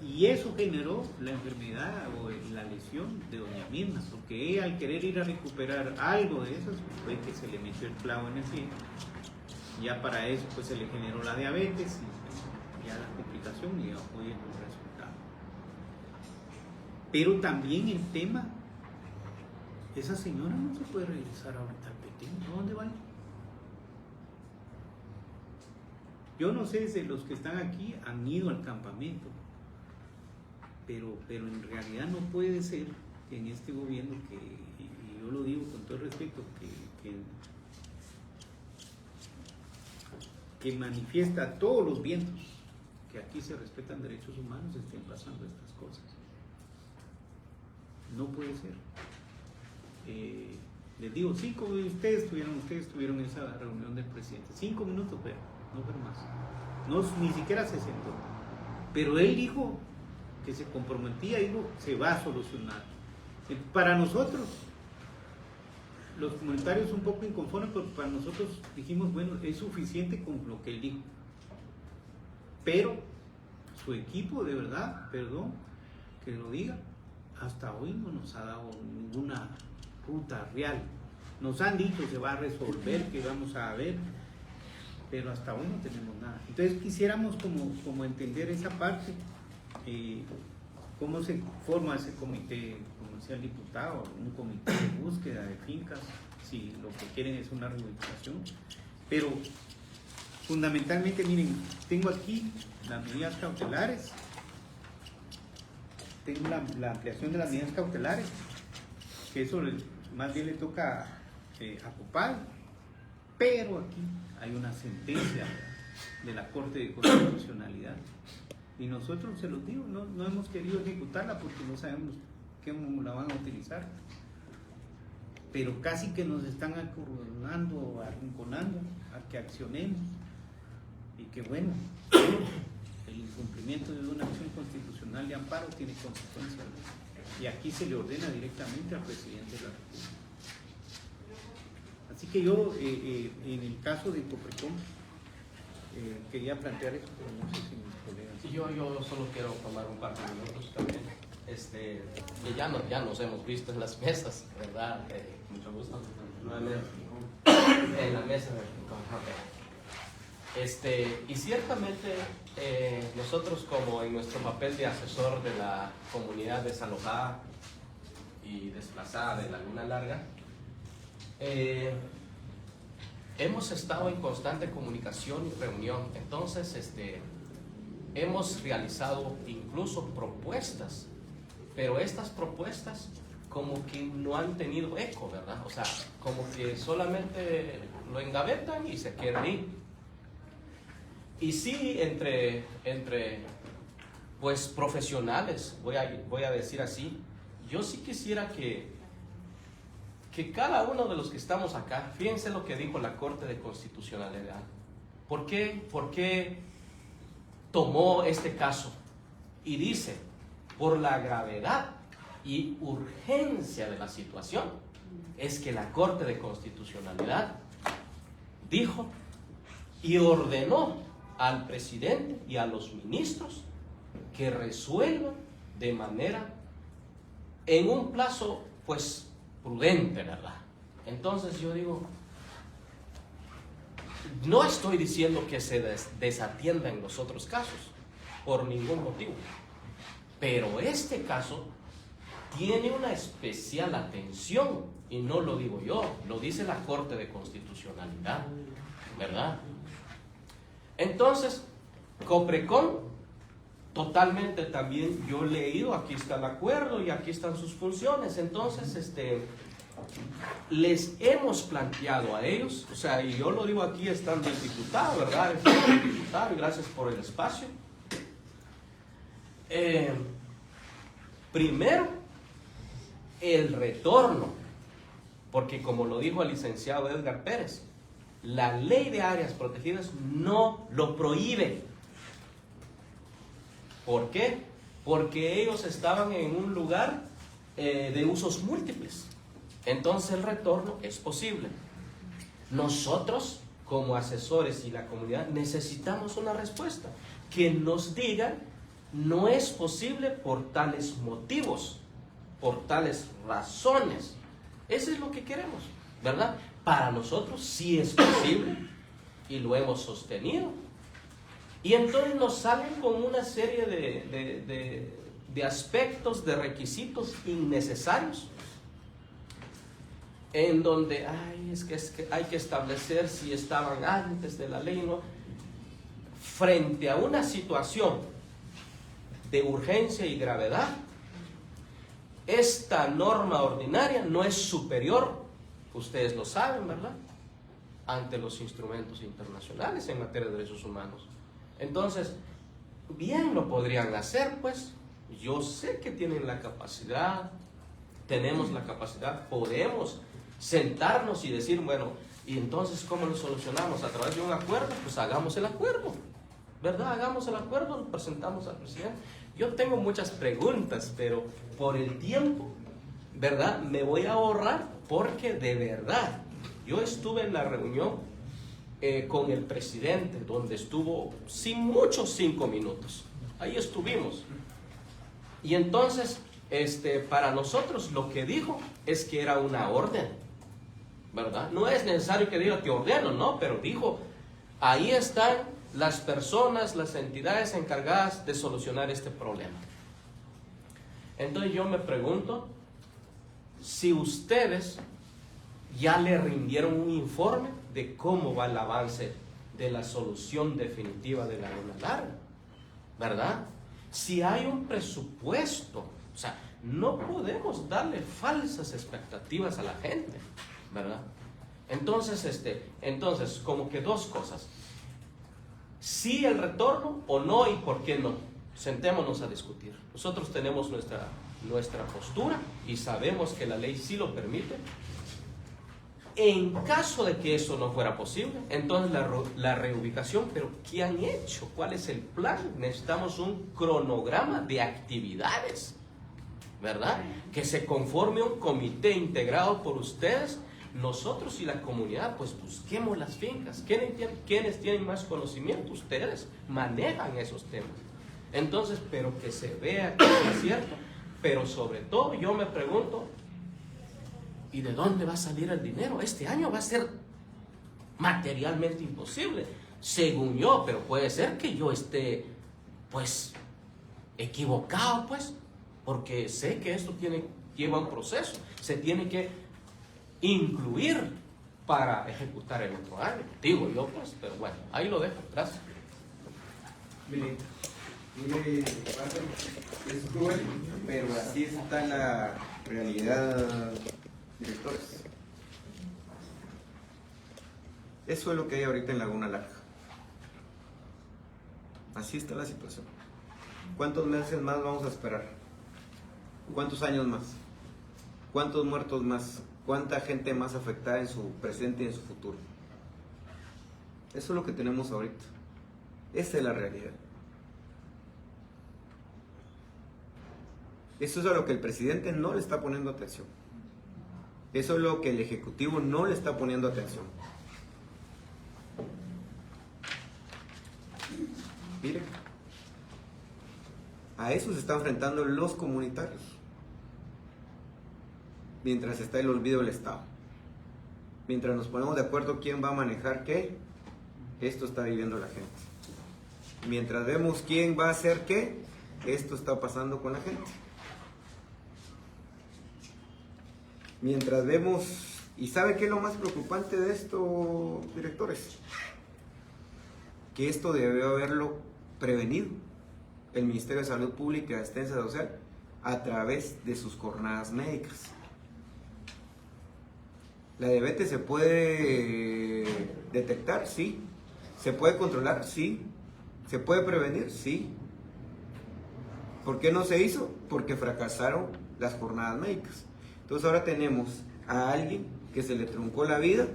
Y eso generó la enfermedad o la lesión de doña Mirna, porque ella, al querer ir a recuperar algo de eso, fue que se le metió el clavo en el pie. Ya para eso pues se le generó la diabetes y ya la complicación, y hoy es un resultado. Pero también el tema, esa señora no se puede regresar ahorita al Petén. ¿A dónde va? Yo no sé si los que están aquí han ido al campamento, pero en realidad no puede ser que en este gobierno, y yo lo digo con todo respeto, que manifiesta todos los vientos que aquí se respetan derechos humanos, estén pasando estas cosas. No puede ser. Les digo, ustedes tuvieron esa reunión del presidente, 5 minutos, pero no fue más. No, ni siquiera se sentó. Pero él dijo que se comprometía, dijo, se va a solucionar. Para nosotros, los comunitarios un poco inconformes, pero para nosotros dijimos, bueno, es suficiente con lo que él dijo. Pero su equipo, de verdad, perdón que lo diga, hasta hoy no nos ha dado ninguna ruta real. Nos han dicho se va a resolver, que vamos a ver, pero hasta hoy no tenemos nada. Entonces quisiéramos como entender esa parte, cómo se forma ese comité, como decía el diputado, un comité de búsqueda de fincas, si lo que quieren es una reubicación. Pero fundamentalmente, miren, tengo aquí las medidas cautelares, tengo la ampliación de las medidas cautelares, que eso más bien le toca a Copal, pero aquí hay una sentencia de la Corte de Constitucionalidad y nosotros, se los digo, no hemos querido ejecutarla porque no sabemos cómo la van a utilizar, pero casi que nos están acordonando, arrinconando a que accionemos, y que bueno, el incumplimiento de una acción constitucional de amparo tiene consecuencias, y aquí se le ordena directamente al presidente de la República. Así que yo, en el caso de Coprecom, quería plantear eso, pero no sé si mis colegas... Yo solo quiero tomar un par de minutos también. Y ya nos hemos visto en las mesas, ¿verdad? Mucho gusto. Nuevamente en la mesa del y ciertamente nosotros, como en nuestro papel de asesor de la comunidad desalojada y desplazada de Laguna Larga, hemos estado en constante comunicación y reunión. Entonces hemos realizado incluso propuestas, pero estas propuestas como que no han tenido eco, ¿verdad? O sea, como que solamente lo engavetan y se queda ahí. Y sí, entre pues profesionales, voy a decir así, yo sí quisiera que cada uno de los que estamos acá, fíjense lo que dijo la Corte de Constitucionalidad. ¿Por qué tomó este caso? Y dice, por la gravedad y urgencia de la situación, es que la Corte de Constitucionalidad dijo y ordenó al presidente y a los ministros que resuelvan de manera, en un plazo pues prudente, ¿verdad? Entonces yo digo, no estoy diciendo que se desatienda en los otros casos, por ningún motivo, pero este caso tiene una especial atención, y no lo digo yo, lo dice la Corte de Constitucionalidad, ¿verdad? Entonces, Coprecom, totalmente también, yo he leído, aquí está el acuerdo y aquí están sus funciones. Entonces, les hemos planteado a ellos, o sea, y yo lo digo aquí estando el diputado, ¿verdad? El diputado, y gracias por el espacio. Primero, el retorno, porque como lo dijo el licenciado Edgar Pérez, la ley de áreas protegidas no lo prohíbe, ¿Por qué? Porque ellos estaban en un lugar de usos múltiples. Entonces el retorno es posible. Nosotros, como asesores y la comunidad, necesitamos una respuesta que nos digan: no es posible por tales motivos, por tales razones. Eso es lo que queremos, ¿verdad? Para nosotros sí es posible y lo hemos sostenido. Y entonces nos salen con una serie de aspectos, de requisitos innecesarios, en donde es que hay que establecer si estaban antes de la ley, ¿no? Frente a una situación de urgencia y gravedad, esta norma ordinaria no es superior, ustedes lo saben, ¿verdad?, ante los instrumentos internacionales en materia de derechos humanos. Entonces, bien lo podrían hacer, pues. Yo sé que tienen la capacidad, tenemos la capacidad, podemos sentarnos y decir, bueno, y entonces, ¿cómo lo solucionamos? A través de un acuerdo. Pues hagamos el acuerdo, ¿verdad? Hagamos el acuerdo, lo presentamos al presidente. Yo tengo muchas preguntas, pero por el tiempo, ¿verdad?, me voy a ahorrar, porque de verdad, yo estuve en la reunión con el presidente, donde estuvo sin muchos 5 minutos. Ahí estuvimos. Y entonces, para nosotros lo que dijo es que era una orden, ¿verdad? No es necesario que diga te ordeno, no, pero dijo, ahí están las personas, las entidades encargadas de solucionar este problema. Entonces yo me pregunto si ustedes ya le rindieron un informe de cómo va el avance de la solución definitiva de Laguna Larga, ¿verdad? Si hay un presupuesto, o sea, no podemos darle falsas expectativas a la gente, ¿verdad? Entonces, como que dos cosas: sí el retorno o no, y por qué no. Sentémonos a discutir. Nosotros tenemos nuestra postura y sabemos que la ley sí lo permite. En caso de que eso no fuera posible, entonces la reubicación. Pero ¿qué han hecho? ¿Cuál es el plan? Necesitamos un cronograma de actividades, ¿verdad? Que se conforme un comité integrado por ustedes, nosotros y la comunidad. Pues busquemos las fincas. ¿Quiénes tienen más conocimiento? Ustedes manejan esos temas. Entonces, pero que se vea que es cierto. Pero sobre todo yo me pregunto, ¿y de dónde va a salir el dinero? Este año va a ser materialmente imposible, según yo, pero puede ser que yo esté, pues, equivocado, pues, porque sé que esto lleva un proceso, se tiene que incluir para ejecutar el otro año, digo yo, pues, pero bueno, ahí lo dejo. Gracias. Mire, es cruel, pero así está la realidad, directores. Eso es lo que hay ahorita en Laguna Larga. Así está la situación. ¿Cuántos meses más vamos a esperar? ¿Cuántos años más? ¿Cuántos muertos más? ¿Cuánta gente más afectada en su presente y en su futuro? Eso es lo que tenemos ahorita. Esa es la realidad. Eso es a lo que el presidente no le está poniendo atención. Eso es lo que el Ejecutivo no le está poniendo atención. Miren, a eso se están enfrentando los comunitarios, mientras está el olvido del Estado. Mientras nos ponemos de acuerdo quién va a manejar qué, esto está viviendo la gente. Mientras vemos quién va a hacer qué, esto está pasando con la gente. Mientras vemos, ¿y sabe qué es lo más preocupante de esto, directores? Que esto debió haberlo prevenido el Ministerio de Salud Pública y Asistencia Social a través de sus jornadas médicas. ¿La diabetes se puede detectar? Sí. ¿Se puede controlar? Sí. ¿Se puede prevenir? Sí. ¿Por qué no se hizo? Porque fracasaron las jornadas médicas. Entonces ahora tenemos a alguien que se le truncó la vida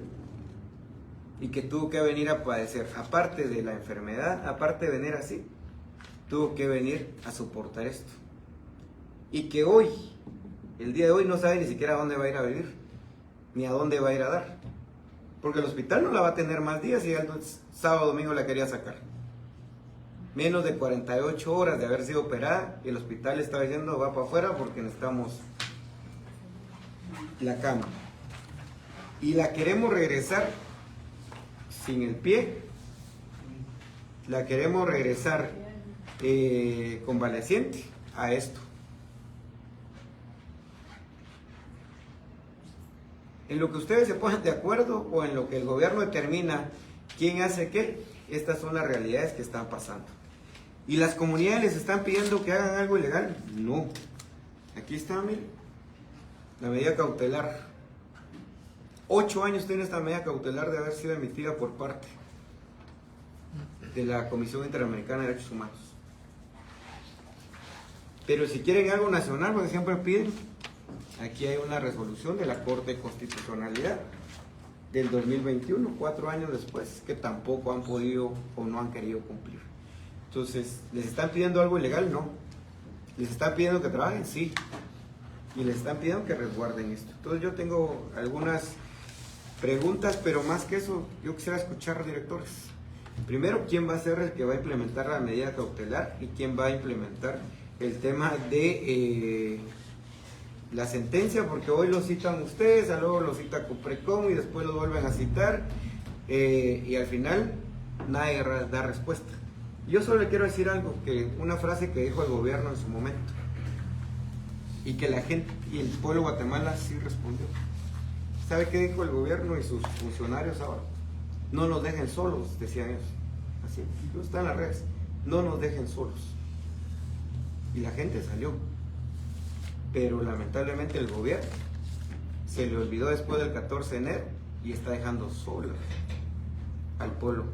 y que tuvo que venir a padecer, aparte de la enfermedad, aparte de venir así, tuvo que venir a soportar esto. Y que hoy, el día de hoy, no sabe ni siquiera a dónde va a ir a vivir, ni a dónde va a ir a dar. Porque el hospital no la va a tener más días y el sábado domingo la quería sacar. Menos de 48 horas de haber sido operada y el hospital estaba diciendo va para afuera porque necesitamos la cama. Y la queremos regresar sin el pie, la queremos regresar convaleciente a esto. En lo que ustedes se pongan de acuerdo o en lo que el gobierno determina quién hace qué, estas son las realidades que están pasando. ¿Y las comunidades les están pidiendo que hagan algo ilegal? No. Aquí está, miren, la medida cautelar. 8 años tiene esta medida cautelar de haber sido emitida por parte de la Comisión Interamericana de Derechos Humanos. Pero si quieren algo nacional, porque siempre piden, aquí hay una resolución de la Corte de Constitucionalidad del 2021, 4 años después, que tampoco han podido o no han querido cumplir. Entonces, ¿les están pidiendo algo ilegal? No. ¿Les están pidiendo que trabajen? Sí. Y les están pidiendo que resguarden esto. Entonces, yo tengo algunas preguntas, pero más que eso, yo quisiera escuchar, directores. Primero, ¿quién va a ser el que va a implementar la medida cautelar? ¿Y quién va a implementar el tema de la sentencia? Porque hoy lo citan ustedes, luego lo cita Cuprecom y después lo vuelven a citar y al final nadie da respuesta. Yo solo le quiero decir algo, que una frase que dijo el gobierno en su momento y que la gente y el pueblo de Guatemala sí respondió. ¿Sabe qué dijo el gobierno y sus funcionarios ahora? No nos dejen solos, decían ellos. Así, está en las redes. No nos dejen solos. Y la gente salió. Pero lamentablemente el gobierno se le olvidó después del 14 de enero y está dejando solo al pueblo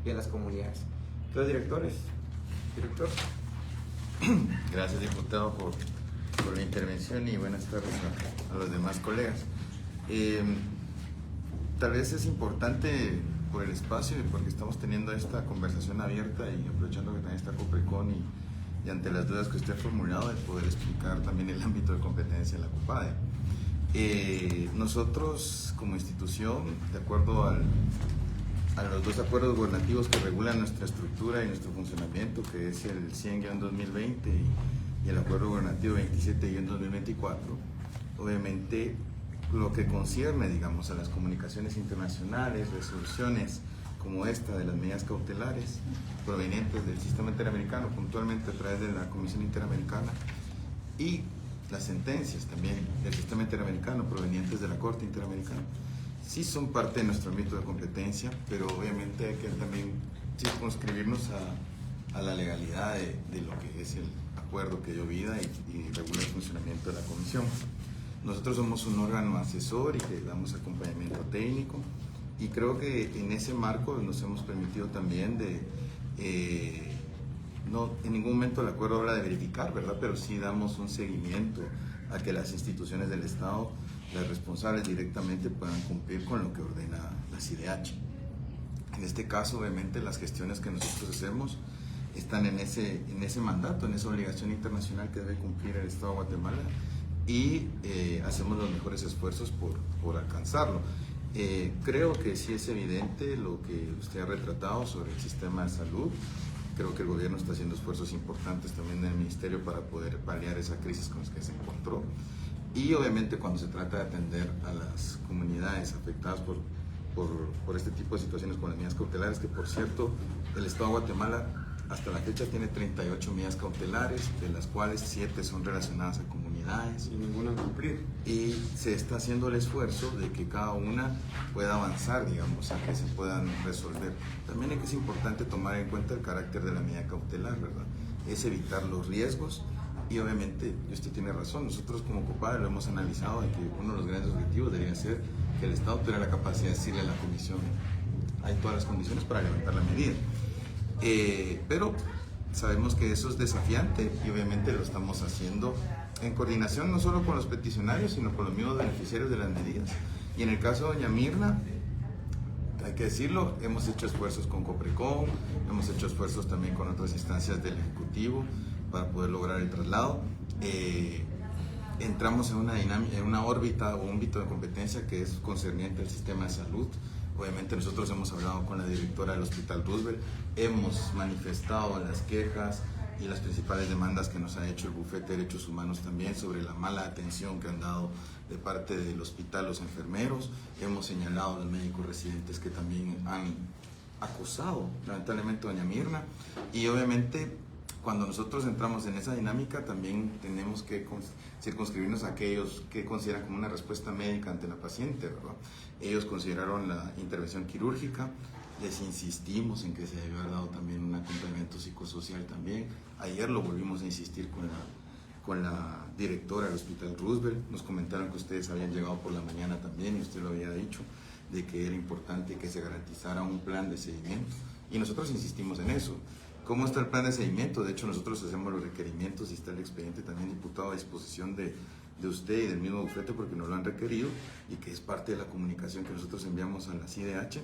y a las comunidades. Entonces, director. Gracias, diputado, por la intervención y buenas tardes a los demás colegas. Tal vez es importante por el espacio y porque estamos teniendo esta conversación abierta y aprovechando que también está Coprecon y ante las dudas que usted ha formulado, de poder explicar también el ámbito de competencia de la COPADE. Nosotros como institución, de acuerdo a los 2 acuerdos gubernativos que regulan nuestra estructura y nuestro funcionamiento, que es el 100-2020 y el acuerdo gubernativo 27-2024, obviamente lo que concierne, digamos, a las comunicaciones internacionales, resoluciones como esta de las medidas cautelares provenientes del sistema interamericano, puntualmente a través de la Comisión Interamericana, y las sentencias también del sistema interamericano provenientes de la Corte Interamericana, sí son parte de nuestro ámbito de competencia, pero obviamente hay que también circunscribirnos a la legalidad de lo que es el acuerdo que dio vida y regula el funcionamiento de la Comisión. Nosotros somos un órgano asesor y que damos acompañamiento técnico, y creo que en ese marco nos hemos permitido también no en ningún momento el acuerdo habla de verificar, ¿verdad? Pero sí damos un seguimiento a que las instituciones del Estado, las responsables directamente, puedan cumplir con lo que ordena la CIDH. En este caso, obviamente, las gestiones que nosotros hacemos están en ese mandato, en esa obligación internacional que debe cumplir el Estado de Guatemala, y hacemos los mejores esfuerzos por alcanzarlo. Creo que sí es evidente lo que usted ha retratado sobre el sistema de salud. Creo que el gobierno está haciendo esfuerzos importantes también en el ministerio para poder paliar esa crisis con la que se encontró. Y obviamente cuando se trata de atender a las comunidades afectadas por este tipo de situaciones con las medidas cautelares, que por cierto el Estado de Guatemala hasta la fecha tiene 38 medidas cautelares, de las cuales 7 son relacionadas a comunidades. Y ninguna cumplir. Y se está haciendo el esfuerzo de que cada una pueda avanzar, digamos, a que se puedan resolver. También es importante tomar en cuenta el carácter de la medida cautelar, ¿verdad? Es evitar los riesgos. Y obviamente, usted tiene razón, nosotros como COPADE lo hemos analizado, de que uno de los grandes objetivos debería ser que el Estado tuviera la capacidad de decirle a la Comisión, hay todas las condiciones para levantar la medida. Pero sabemos que eso es desafiante y obviamente lo estamos haciendo en coordinación no solo con los peticionarios, sino con los mismos beneficiarios de las medidas. Y en el caso de doña Mirna, hay que decirlo, hemos hecho esfuerzos con Coprecon, hemos hecho esfuerzos también con otras instancias del Ejecutivo para poder lograr el traslado. Entramos en una dinámica, en una órbita o ámbito de competencia que es concerniente al sistema de salud. Obviamente nosotros hemos hablado con la directora del Hospital Roosevelt, hemos manifestado las quejas y las principales demandas que nos ha hecho el Bufete de Derechos Humanos también sobre la mala atención que han dado de parte del hospital los enfermeros. Hemos señalado a los médicos residentes que también han acosado lamentablemente a doña Mirna, y obviamente cuando nosotros entramos en esa dinámica también tenemos que circunscribirnos a aquellos que consideran como una respuesta médica ante la paciente, ¿verdad? Ellos consideraron la intervención quirúrgica, les insistimos en que se debe haber dado también un acompañamiento psicosocial también. Ayer lo volvimos a insistir con la directora del Hospital Roosevelt, nos comentaron que ustedes habían llegado por la mañana también y usted lo había dicho, de que era importante que se garantizara un plan de seguimiento, y nosotros insistimos en eso. ¿Cómo está el plan de seguimiento? De hecho, nosotros hacemos los requerimientos y está el expediente también, diputado, a disposición de usted y del mismo bufete, porque nos lo han requerido y que es parte de la comunicación que nosotros enviamos a la CIDH.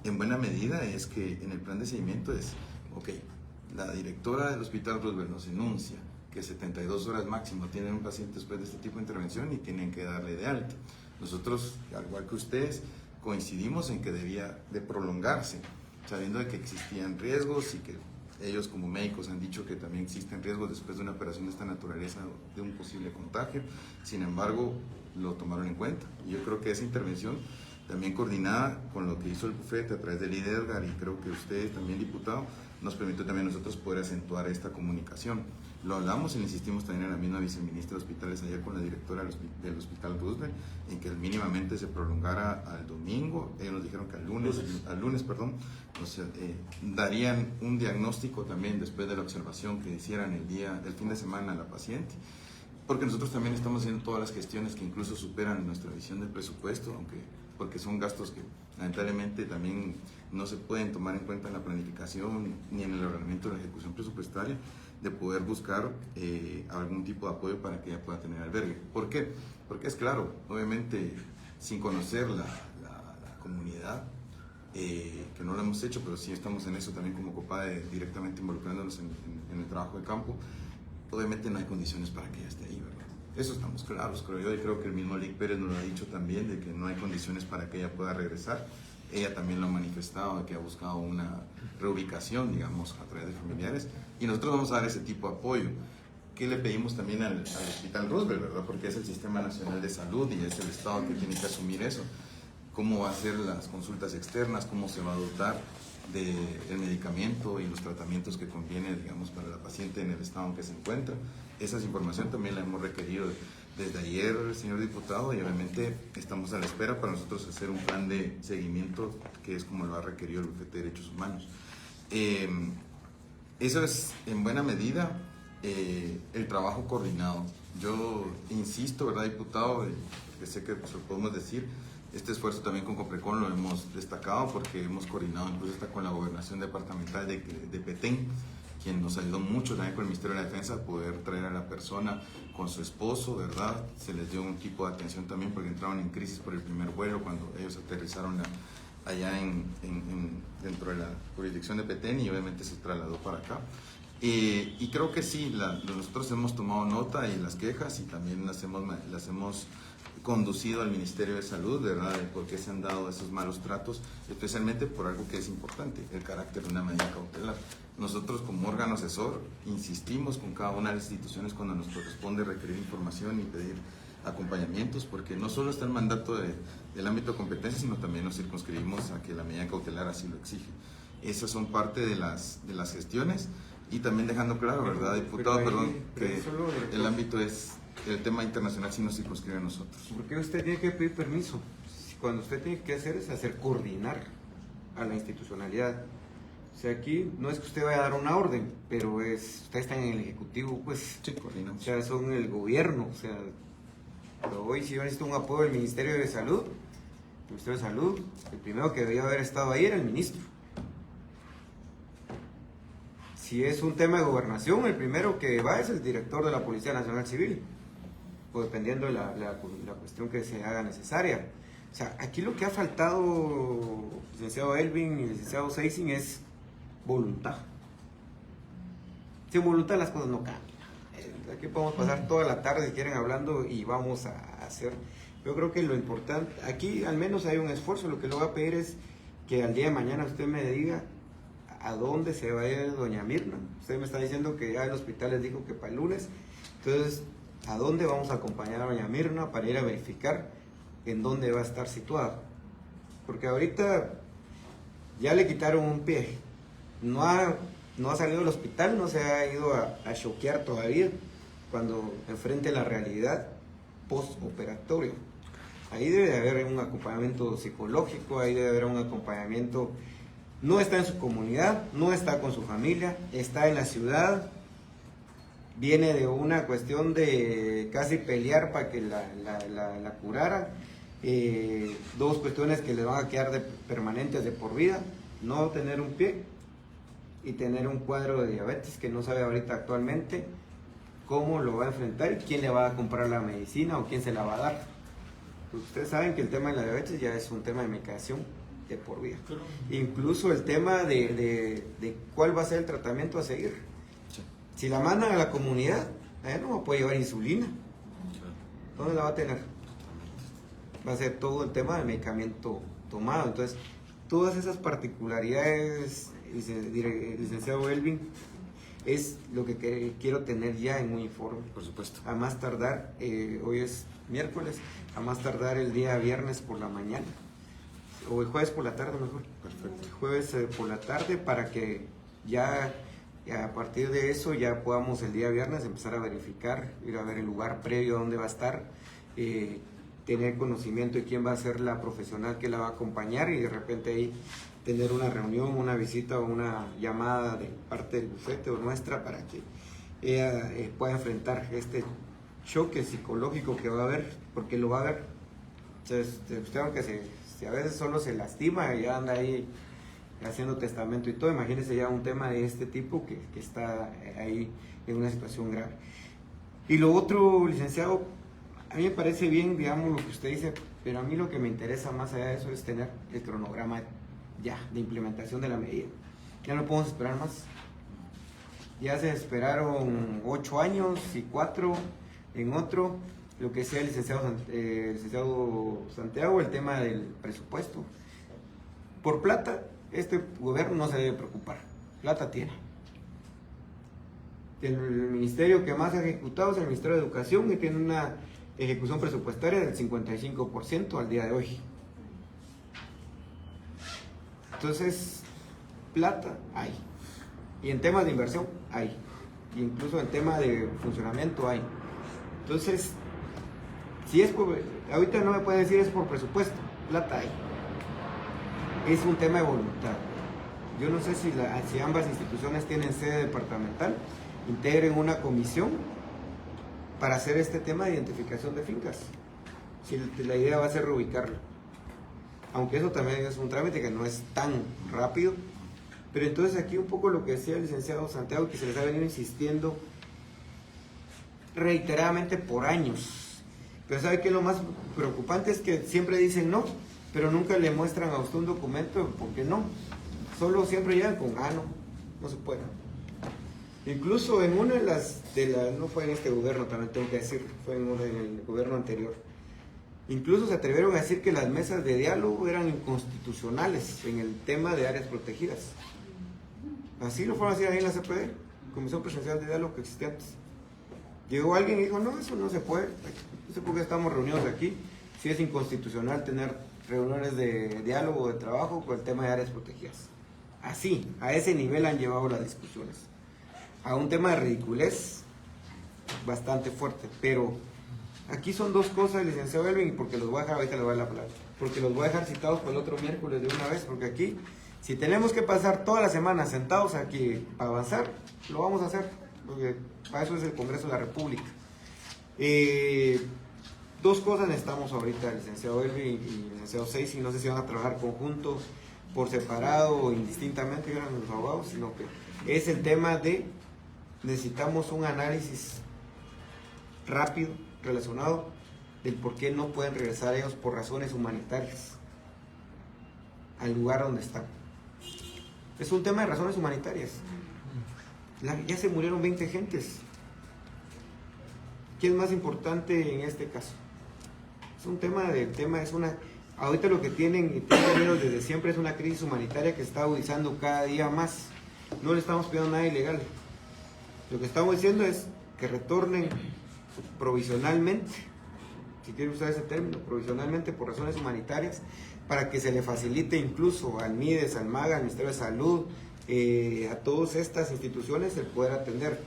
En buena medida es que en el plan de seguimiento es, ok, la directora del Hospital Roosevelt nos enuncia que 72 horas máximo tienen un paciente después de este tipo de intervención y tienen que darle de alta. Nosotros, al igual que ustedes, coincidimos en que debía de prolongarse, sabiendo de que existían riesgos y que ellos como médicos han dicho que también existen riesgos después de una operación de esta naturaleza de un posible contagio. Sin embargo, lo tomaron en cuenta. Y yo creo que esa intervención, también coordinada con lo que hizo el bufete a través del IDEDGAR, y creo que usted también, diputado, nos permitió también nosotros poder acentuar esta comunicación. Lo hablamos y le insistimos también a la misma viceministra de Hospitales ayer con la directora del Hospital Roosevelt en que mínimamente se prolongara al domingo. Ellos nos dijeron que al lunes nos darían un diagnóstico también después de la observación que hicieran el fin de semana a la paciente, porque nosotros también estamos haciendo todas las gestiones que incluso superan nuestra visión del presupuesto, porque son gastos que lamentablemente también no se pueden tomar en cuenta en la planificación ni en el ordenamiento de la ejecución presupuestaria, de poder buscar algún tipo de apoyo para que ella pueda tener albergue. ¿Por qué? Porque es claro, obviamente sin conocer la comunidad, que no lo hemos hecho, pero sí estamos en eso también como COPADE, directamente involucrándonos en el trabajo de campo, obviamente no hay condiciones para que ella esté ahí, ¿verdad? Eso estamos claros, creo yo, y creo que el mismo Lic Pérez nos lo ha dicho también, de que no hay condiciones para que ella pueda regresar. Ella también lo ha manifestado, de que ha buscado una reubicación, digamos, a través de familiares, y nosotros vamos a dar ese tipo de apoyo. ¿Qué le pedimos también al Hospital Roosevelt, verdad? Porque es el Sistema Nacional de Salud y es el Estado que tiene que asumir eso. ¿Cómo va a ser las consultas externas? ¿Cómo se va a dotar del medicamento y los tratamientos que conviene, digamos, para la paciente en el estado en que se encuentra? Esa información también la hemos requerido desde ayer, señor diputado, y obviamente estamos a la espera para nosotros hacer un plan de seguimiento, que es como lo ha requerido el Bufete de Derechos Humanos. Eso es, en buena medida, el trabajo coordinado. Yo insisto, ¿verdad, diputado? Que sé que pues, lo podemos decir, este esfuerzo también con Coprecon lo hemos destacado porque hemos coordinado incluso hasta con la Gobernación Departamental de Petén, quien nos ayudó mucho también con el Ministerio de la Defensa a poder traer a la persona con su esposo, ¿verdad? Se les dio un tipo de atención también porque entraban en crisis por el primer vuelo cuando ellos aterrizaron allá dentro de la jurisdicción de Petén, y obviamente se trasladó para acá. Y creo que sí, nosotros hemos tomado nota y las quejas, y también las hemos conducido al Ministerio de Salud, ¿verdad?, de por qué se han dado esos malos tratos, especialmente por algo que es importante, el carácter de una medida cautelar. Nosotros como órgano asesor insistimos con cada una de las instituciones cuando nos corresponde requerir información y pedir acompañamientos, porque no solo está el mandato del ámbito de competencia, sino también nos circunscribimos a que la medida cautelar así lo exige. Esas son parte de las gestiones, y también dejando claro, ¿verdad, diputado? Que el ámbito es, el tema internacional sí nos circunscribe a nosotros. ¿Por qué usted tiene que pedir permiso? Cuando usted tiene que hacer es coordinar a la institucionalidad. O sea, aquí no es que usted vaya a dar una orden, pero ustedes están en el Ejecutivo, pues, sí, coordinamos. O sea, son el gobierno, o sea, pero hoy si yo necesito un apoyo del Ministerio de Salud, el primero que debería haber estado ahí era el ministro. Si es un tema de gobernación, el primero que va es el director de la Policía Nacional Civil, pues dependiendo de la cuestión que se haga necesaria. O sea, aquí lo que ha faltado, licenciado Elvin y licenciado Seising, es voluntad. Sin voluntad las cosas no cambian. Aquí podemos pasar toda la tarde, si quieren, hablando y vamos a hacer. Yo creo que lo importante, aquí al menos hay un esfuerzo. Lo que le voy a pedir es que al día de mañana usted me diga a dónde se va a ir doña Mirna. Usted me está diciendo que ya el hospital les dijo que para el lunes. Entonces, ¿a dónde vamos a acompañar a doña Mirna para ir a verificar en dónde va a estar situada? Porque ahorita ya le quitaron un pie. No ha salido del hospital, no se ha ido a choquear todavía cuando enfrente la realidad postoperatoria. Ahí debe de haber un acompañamiento psicológico, ahí debe haber un acompañamiento. No está en su comunidad, no está con su familia, está en la ciudad, viene de una cuestión de casi pelear para que la curaran. Dos cuestiones que le van a quedar permanentes de por vida: no tener un pie y tener un cuadro de diabetes que no sabe ahorita actualmente cómo lo va a enfrentar y quién le va a comprar la medicina o quién se la va a dar. Pues ustedes saben que el tema de la diabetes ya es un tema de medicación de por vida. Incluso el tema de cuál va a ser el tratamiento a seguir. Sí. Si la mandan a la comunidad, allá no puede llevar insulina. ¿Dónde la va a tener? Va a ser todo el tema de medicamento tomado. Entonces, todas esas particularidades, licenciado Elvin, es lo que quiero tener ya en un informe. Por supuesto. A más tardar, hoy es miércoles, a más tardar el día viernes por la mañana, o el jueves por la tarde mejor. Perfecto. El jueves por la tarde, para que ya a partir de eso ya podamos el día viernes empezar a verificar, ir a ver el lugar previo donde va a estar, tener conocimiento de quién va a ser la profesional que la va a acompañar y de repente ahí tener una reunión, una visita o una llamada de parte del bufete o nuestra para que ella pueda enfrentar este choque psicológico que va a haber, porque lo va a haber. Entonces, usted, aunque a veces solo se lastima y ya anda ahí haciendo testamento y todo, imagínese ya un tema de este tipo que está ahí en una situación grave. Y lo otro, licenciado, a mí me parece bien, digamos, lo que usted dice, pero a mí lo que me interesa más allá de eso es tener el cronograma ya de implementación de la medida. Ya no podemos esperar más. Ya se esperaron 8 años y 4 en otro. Lo que sea el licenciado Santiago, el tema del presupuesto. Por plata, este gobierno no se debe preocupar. Plata tiene. El ministerio que más ha ejecutado es el Ministerio de Educación, y tiene una ejecución presupuestaria del 55% al día de hoy. Entonces, plata hay. Y en temas de inversión hay. Y incluso en temas de funcionamiento hay. Entonces, si es por, ahorita no me pueden decir es por presupuesto, plata hay. Es un tema de voluntad. Yo no sé si ambas instituciones tienen sede departamental, integren una comisión para hacer este tema de identificación de fincas. Si la idea va a ser reubicarlo. Aunque eso también es un trámite que no es tan rápido. Pero entonces aquí un poco lo que decía el licenciado Santiago, que se les ha venido insistiendo reiteradamente por años. Pero ¿sabe qué? Lo más preocupante es que siempre dicen no, pero nunca le muestran a usted un documento porque no. Solo siempre llegan con, no se puede. Incluso en una de las, no fue en este gobierno, también tengo que decir, fue en el gobierno anterior. Incluso se atrevieron a decir que las mesas de diálogo eran inconstitucionales en el tema de áreas protegidas. Así lo fueron a decir ahí en la CPD, Comisión Presidencial de Diálogo, que existía antes. Llegó alguien y dijo, no, eso no se puede. No sé por qué estamos reunidos aquí. Si es inconstitucional tener reuniones de diálogo, de trabajo, con el tema de áreas protegidas. Así, a ese nivel han llevado las discusiones. A un tema de ridiculez bastante fuerte. Pero aquí son dos cosas, licenciado Elvin, y porque los voy a dejar, ahorita le voy a dar la palabra, porque los voy a dejar citados para el otro miércoles de una vez, porque aquí, si tenemos que pasar toda la semana sentados aquí para avanzar, lo vamos a hacer, porque para eso es el Congreso de la República. Dos cosas necesitamos ahorita, licenciado Elvin y licenciado Seising, no sé si van a trabajar conjuntos, por separado o indistintamente, eran los abogados, sino que es el tema de, necesitamos un análisis rápido relacionado del por qué no pueden regresar ellos por razones humanitarias al lugar donde están. Es un tema de razones humanitarias. Ya se murieron 20 gentes. ¿Qué es más importante en este caso? Es un tema ahorita lo que tienen desde siempre es una crisis humanitaria que está agudizando cada día más. No le estamos pidiendo nada ilegal. Lo que estamos diciendo es que retornen provisionalmente, si quiere usar ese término, provisionalmente por razones humanitarias, para que se le facilite incluso al MIDES, al MAGA, al Ministerio de Salud, a todas estas instituciones el poder atender.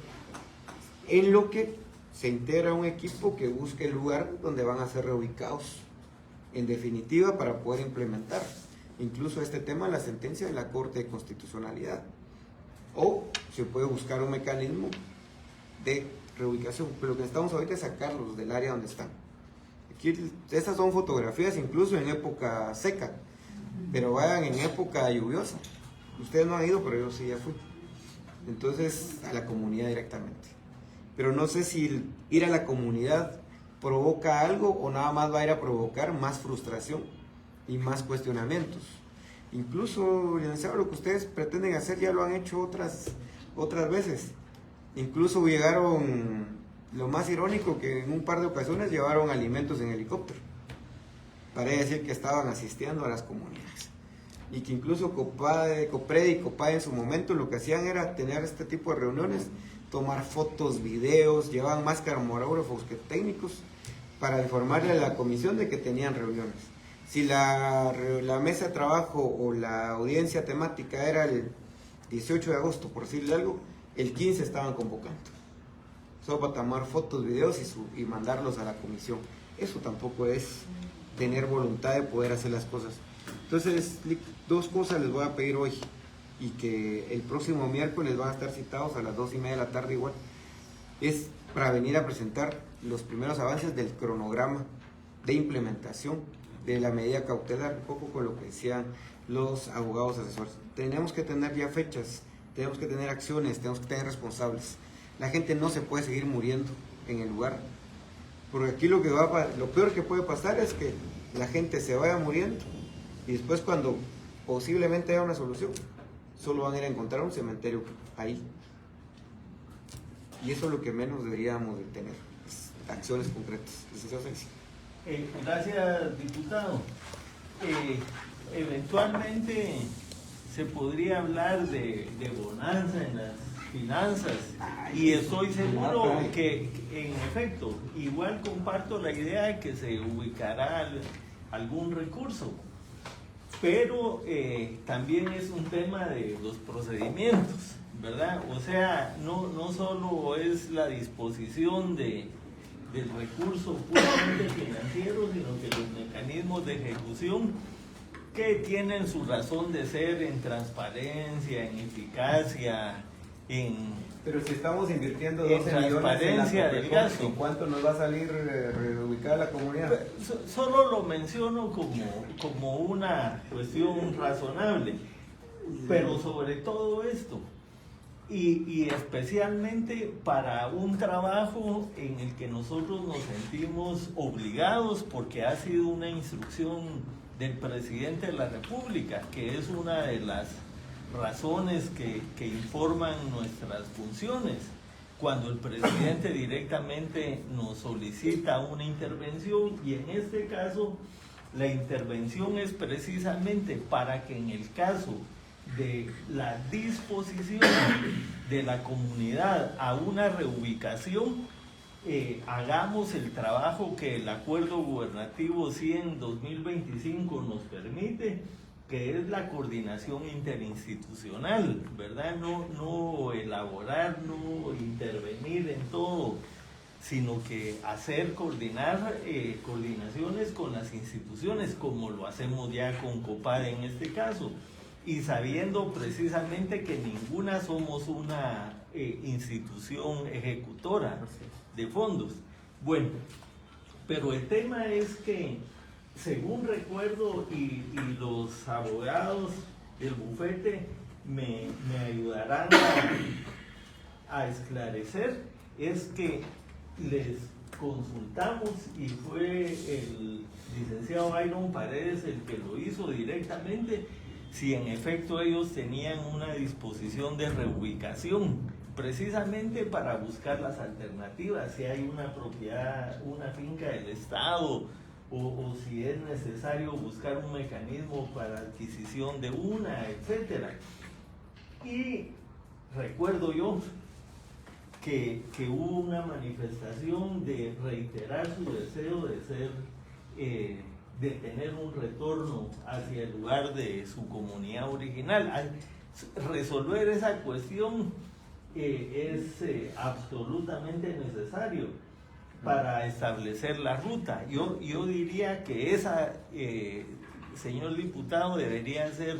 En lo que se integra un equipo que busque el lugar donde van a ser reubicados, en definitiva, para poder implementar incluso este tema en la sentencia de la Corte de Constitucionalidad. O se puede buscar un mecanismo de reubicación, pero lo que necesitamos ahorita es sacarlos del área donde están. Aquí, estas son fotografías incluso en época seca, pero vayan en época lluviosa. Ustedes no han ido, pero yo sí ya fui. Entonces, a la comunidad directamente. Pero no sé si ir a la comunidad provoca algo o nada más va a ir a provocar más frustración y más cuestionamientos. Incluso, licenciado, lo que ustedes pretenden hacer ya lo han hecho otras veces. Incluso llegaron, lo más irónico, que en un par de ocasiones llevaron alimentos en helicóptero para decir que estaban asistiendo a las comunidades. Y que incluso COPRED y COPADE en su momento lo que hacían era tener este tipo de reuniones, tomar fotos, videos, llevaban más camarógrafos que técnicos para informarle a la comisión de que tenían reuniones. Si la mesa de trabajo o la audiencia temática era el 18 de agosto, por decirle algo, el 15 estaban convocando. Solo para tomar fotos, videos y mandarlos a la comisión. Eso tampoco es tener voluntad de poder hacer las cosas. Entonces, dos cosas les voy a pedir hoy y que el próximo miércoles van a estar citados a las 2:30 de la tarde igual. Es para venir a presentar los primeros avances del cronograma de implementación de la medida cautelar, un poco con lo que decían los abogados asesores. Tenemos que tener ya fechas, tenemos que tener acciones, tenemos que tener responsables. La gente no se puede seguir muriendo en el lugar, porque aquí lo peor que puede pasar es que la gente se vaya muriendo y después, cuando posiblemente haya una solución, solo van a ir a encontrar un cementerio ahí. Y eso es lo que menos deberíamos de tener, acciones concretas. Licenciado Sensi. Gracias, diputado. Eventualmente se podría hablar de bonanza en las finanzas, y estoy seguro que en efecto igual comparto la idea de que se ubicará algún recurso, pero también es un tema de los procedimientos, ¿verdad? O sea, no solo es la disposición del recurso puramente financiero, sino que los mecanismos de ejecución que tienen su razón de ser en transparencia, en eficacia, pero si estamos invirtiendo 12 millones transparencia del gasto. ¿En cuánto nos va a salir reubicada la comunidad? Solo lo menciono como una cuestión razonable, pero sobre todo esto, y especialmente para un trabajo en el que nosotros nos sentimos obligados, porque ha sido una instrucción del presidente de la República, que es una de las razones que informan nuestras funciones. Cuando el presidente directamente nos solicita una intervención, y en este caso la intervención es precisamente para que en el caso de la disposición de la comunidad a una reubicación, hagamos el trabajo que el Acuerdo Gubernativo 100-2025 nos permite, que es la coordinación interinstitucional, ¿verdad? No elaborar, no intervenir en todo, sino que hacer coordinaciones con las instituciones, como lo hacemos ya con COPADE en este caso, y sabiendo precisamente que ninguna somos una institución ejecutora de fondos. Bueno, pero el tema es que, según recuerdo, y los abogados del bufete me ayudarán a esclarecer, es que les consultamos y fue el licenciado Byron Paredes el que lo hizo directamente, si en efecto ellos tenían una disposición de reubicación, precisamente para buscar las alternativas, si hay una propiedad, una finca del Estado, o si es necesario buscar un mecanismo para adquisición de una, etcétera. Y recuerdo yo que hubo una manifestación de reiterar su deseo de ser, de tener un retorno hacia el lugar de su comunidad original. Al resolver esa cuestión es absolutamente necesario para establecer la ruta. Yo diría que esa, señor diputado, debería ser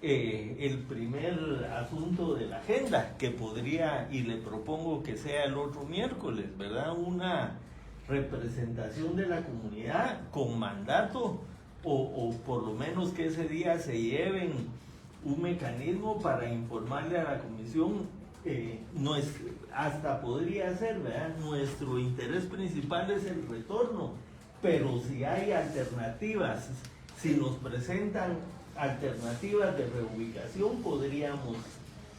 el primer asunto de la agenda, que podría, y le propongo que sea el otro miércoles, ¿verdad? Una representación de la comunidad con mandato, o por lo menos que ese día se lleven un mecanismo para informarle a la comisión. Hasta podría ser, ¿verdad? Nuestro interés principal es el retorno, pero si hay alternativas, si nos presentan alternativas de reubicación, podríamos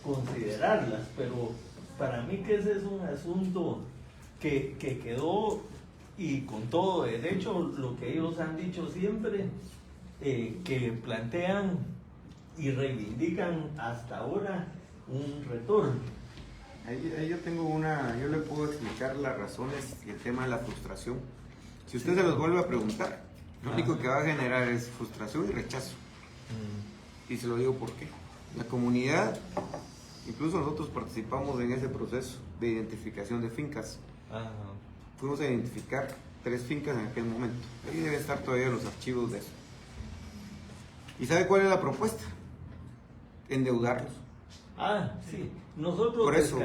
considerarlas, pero para mí que ese es un asunto que quedó, y con todo derecho, lo que ellos han dicho siempre, que plantean y reivindican hasta ahora un retorno. Ahí yo le puedo explicar las razones y el tema de la frustración. Si usted se los vuelve a preguntar, lo único que va a generar es frustración y rechazo. Y se lo digo por qué. La comunidad, incluso nosotros participamos en ese proceso de identificación de fincas. Fuimos a identificar 3 fincas en aquel momento. Ahí deben estar todavía los archivos de eso. ¿Y sabe cuál es la propuesta? Endeudarlos. Sí. Nosotros por eso,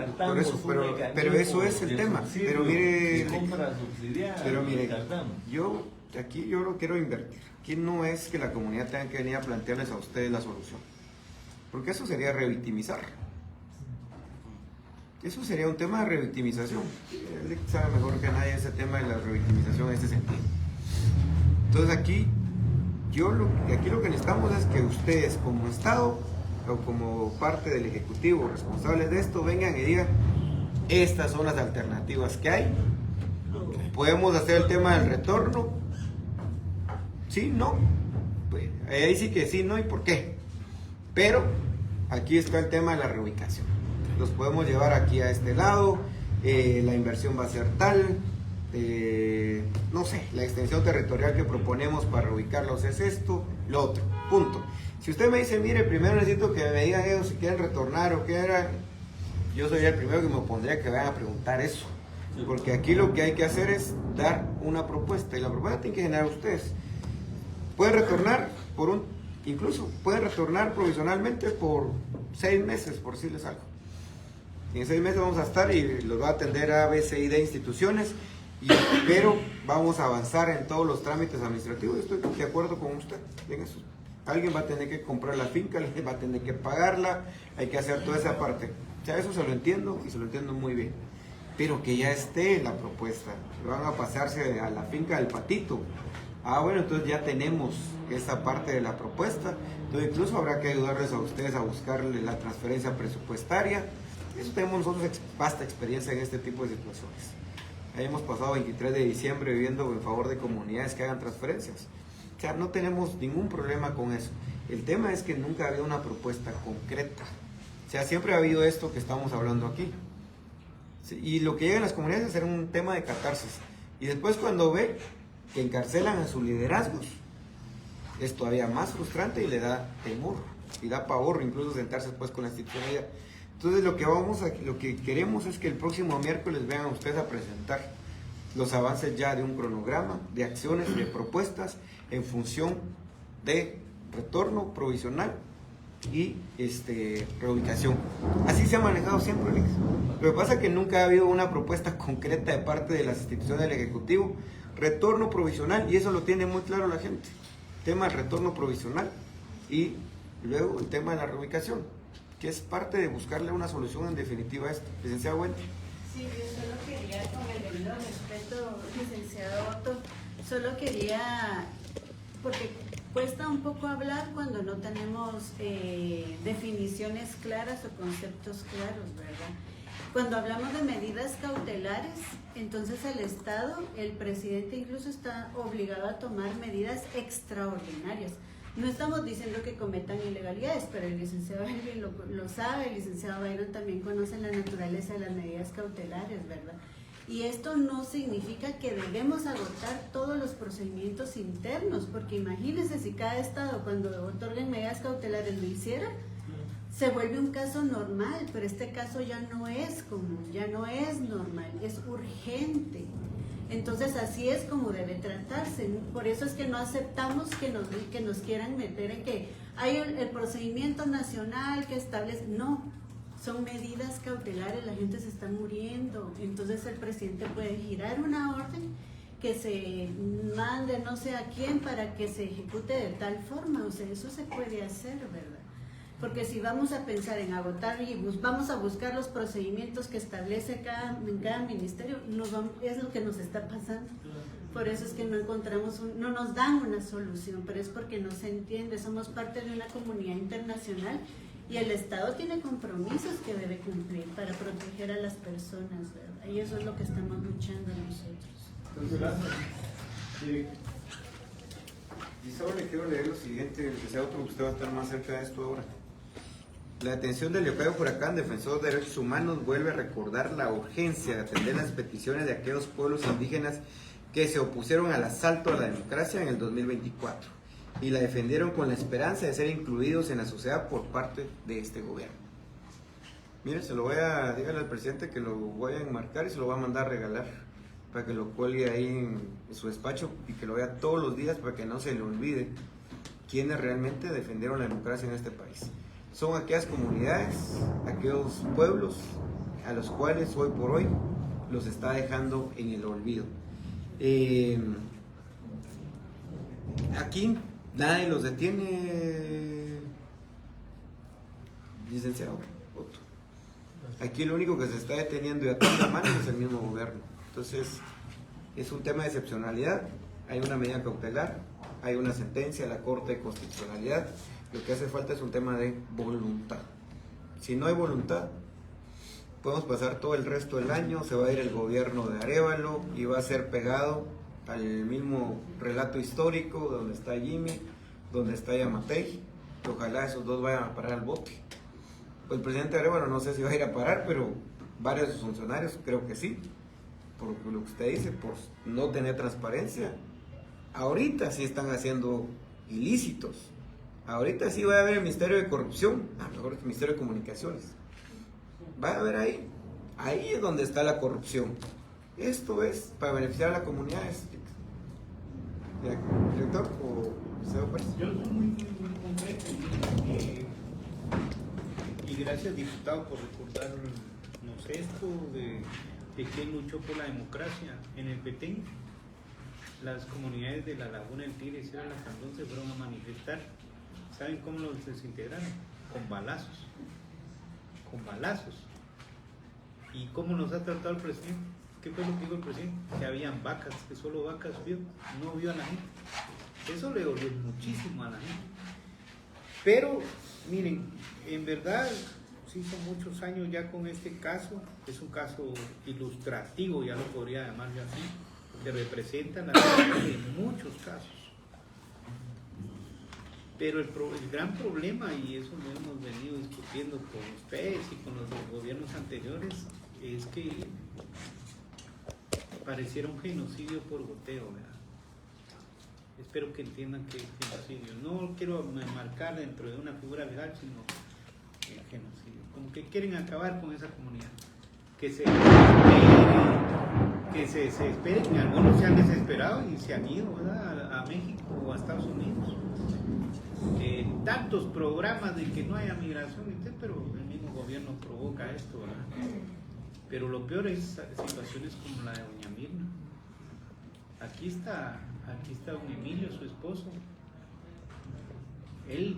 pero eso es el tema. Pero mire, yo lo quiero invertir. Aquí no es que la comunidad tenga que venir a plantearles a ustedes la solución, porque eso sería revictimizar. Eso sería un tema de revictimización. Él sabe mejor que nadie ese tema de la revictimización en este sentido. Entonces aquí lo que necesitamos es que ustedes como Estado o como parte del Ejecutivo responsables de esto vengan y digan: estas son las alternativas que hay. Podemos hacer el tema del retorno. Sí, no. Pues ahí sí que sí, no, y por qué. Pero aquí está el tema de la reubicación. Los podemos llevar aquí a este lado, la inversión va a ser tal, no sé, la extensión territorial que proponemos para reubicarlos es esto, lo otro, punto. Si usted me dice: mire, primero necesito que me digan ellos si quieren retornar o qué era, yo soy el primero que me opondría que vayan a preguntar eso, porque aquí lo que hay que hacer es dar una propuesta, y la propuesta tiene que generar ustedes. Pueden retornar incluso pueden retornar provisionalmente por 6 meses, por decirles algo. En 6 meses vamos a estar y los va a atender A, B, C y D instituciones, pero vamos a avanzar en todos los trámites administrativos. Estoy de acuerdo con usted en eso. Alguien va a tener que comprar la finca, alguien va a tener que pagarla, hay que hacer toda esa parte. O sea, eso se lo entiendo y se lo entiendo muy bien. Pero que ya esté la propuesta. Van a pasarse a la finca del Patito. Bueno, entonces ya tenemos esa parte de la propuesta. Entonces incluso habrá que ayudarles a ustedes a buscarle la transferencia presupuestaria. Eso tenemos nosotros vasta experiencia en este tipo de situaciones. Ahí hemos pasado 23 de diciembre viviendo en favor de comunidades que hagan transferencias. O sea, no tenemos ningún problema con eso. El tema es que nunca ha habido una propuesta concreta. O sea, siempre ha habido esto que estamos hablando aquí. Sí, y lo que llega a las comunidades es ser un tema de catarsis. Y después cuando ve que encarcelan a sus liderazgos, es todavía más frustrante y le da temor. Y da pavor incluso sentarse después con la institucionalidad. Entonces lo que queremos es que el próximo miércoles vengan ustedes a presentar los avances ya de un cronograma, de acciones, de propuestas en función de retorno provisional y reubicación. Así se ha manejado siempre, Alex. Lo que pasa es que nunca ha habido una propuesta concreta de parte de las instituciones del Ejecutivo. Retorno provisional, y eso lo tiene muy claro la gente. Tema del retorno provisional y luego el tema de la reubicación, que es parte de buscarle una solución en definitiva a esto. Licenciado Wendy. Sí, yo solo quería, con el debido respeto, licenciado Otto, solo quería, porque cuesta un poco hablar cuando no tenemos definiciones claras o conceptos claros, ¿verdad? Cuando hablamos de medidas cautelares, entonces el Estado, el presidente incluso está obligado a tomar medidas extraordinarias. No estamos diciendo que cometan ilegalidades, pero el licenciado Elvin lo sabe, el licenciado Byron también conoce la naturaleza de las medidas cautelares, ¿verdad? Y esto no significa que debemos agotar todos los procedimientos internos, porque imagínense si cada Estado cuando otorguen medidas cautelares lo hiciera, se vuelve un caso normal, pero este caso ya no es común, ya no es normal, es urgente. Entonces así es como debe tratarse. Por eso es que no aceptamos que nos quieran meter en que hay el procedimiento nacional que establece. No, son medidas cautelares, la gente se está muriendo. Entonces el presidente puede girar una orden que se mande no sé a quién para que se ejecute de tal forma. O sea, eso se puede hacer, ¿verdad? Porque si vamos a pensar en agotar y vamos a buscar los procedimientos que establece en cada ministerio, es lo que nos está pasando. Por eso es que no encontramos, no nos dan una solución, pero es porque no se entiende. Somos parte de una comunidad internacional y el Estado tiene compromisos que debe cumplir para proteger a las personas, ¿verdad? Y eso es lo que estamos luchando nosotros. Gracias. Y solo le quiero leer lo siguiente, que sea otro, usted va a estar más cerca de esto ahora. La atención del Leocadio Huracán, defensor de derechos humanos, vuelve a recordar la urgencia de atender las peticiones de aquellos pueblos indígenas que se opusieron al asalto a la democracia en el 2024 y la defendieron con la esperanza de ser incluidos en la sociedad por parte de este gobierno. Mire, dígale al presidente que lo voy a enmarcar y se lo va a mandar a regalar para que lo cuelgue ahí en su despacho y que lo vea todos los días para que no se le olvide quiénes realmente defendieron la democracia en este país. Son aquellas comunidades, aquellos pueblos a los cuales hoy por hoy los está dejando en el olvido. Aquí nadie los detiene, licenciado Otto. Aquí lo único que se está deteniendo y atando manos es el mismo gobierno. Entonces, es un tema de excepcionalidad, hay una medida cautelar, hay una sentencia de la Corte de Constitucionalidad. Lo que hace falta es un tema de voluntad. Si no hay voluntad, podemos pasar todo el resto del año, se va a ir el gobierno de Arévalo y va a ser pegado al mismo relato histórico donde está Jimmy, donde está Yamatei, que ojalá esos dos vayan a parar al bote. Pues el presidente Arévalo no sé si va a ir a parar, pero varios de sus funcionarios creo que sí, por lo que usted dice, por no tener transparencia. Ahorita sí están haciendo ilícitos. Ahorita sí va a haber el Ministerio de Corrupción, a lo mejor el Ministerio de Comunicaciones. Va a haber ahí es donde está la corrupción. Esto es para beneficiar a la comunidad. ¿Director o Liceo Pérez? Yo soy muy concreto y gracias, diputado, por recordarnos esto de quién luchó por la democracia. En el Petén, las comunidades de la Laguna del Tigre y Sierra de la Candón se fueron a manifestar. ¿Saben cómo los desintegraron? Con balazos. Con balazos. ¿Y cómo nos ha tratado el presidente? ¿Qué fue lo que dijo el presidente? Que habían vacas, que solo vacas vio, no vio a la gente. Eso le dolió muchísimo a la gente. Pero, miren, en verdad, sí son muchos años ya con este caso. Es un caso ilustrativo, ya lo podría llamar yo así, que representa la realidad de muchos casos. Pero el gran problema, y eso lo hemos venido discutiendo con ustedes y con los gobiernos anteriores, es que pareciera un genocidio por goteo, ¿verdad? Espero que entiendan que es genocidio. No quiero marcar dentro de una figura legal, sino el genocidio. Como que quieren acabar con esa comunidad. Que se desesperen, algunos se han desesperado y se han ido, ¿verdad?, a México o a Estados Unidos. Tantos programas de que no haya migración, pero el mismo gobierno provoca esto, ¿verdad? Pero lo peor es situaciones como la de doña Mirna. Aquí está don Emilio, su esposo. Él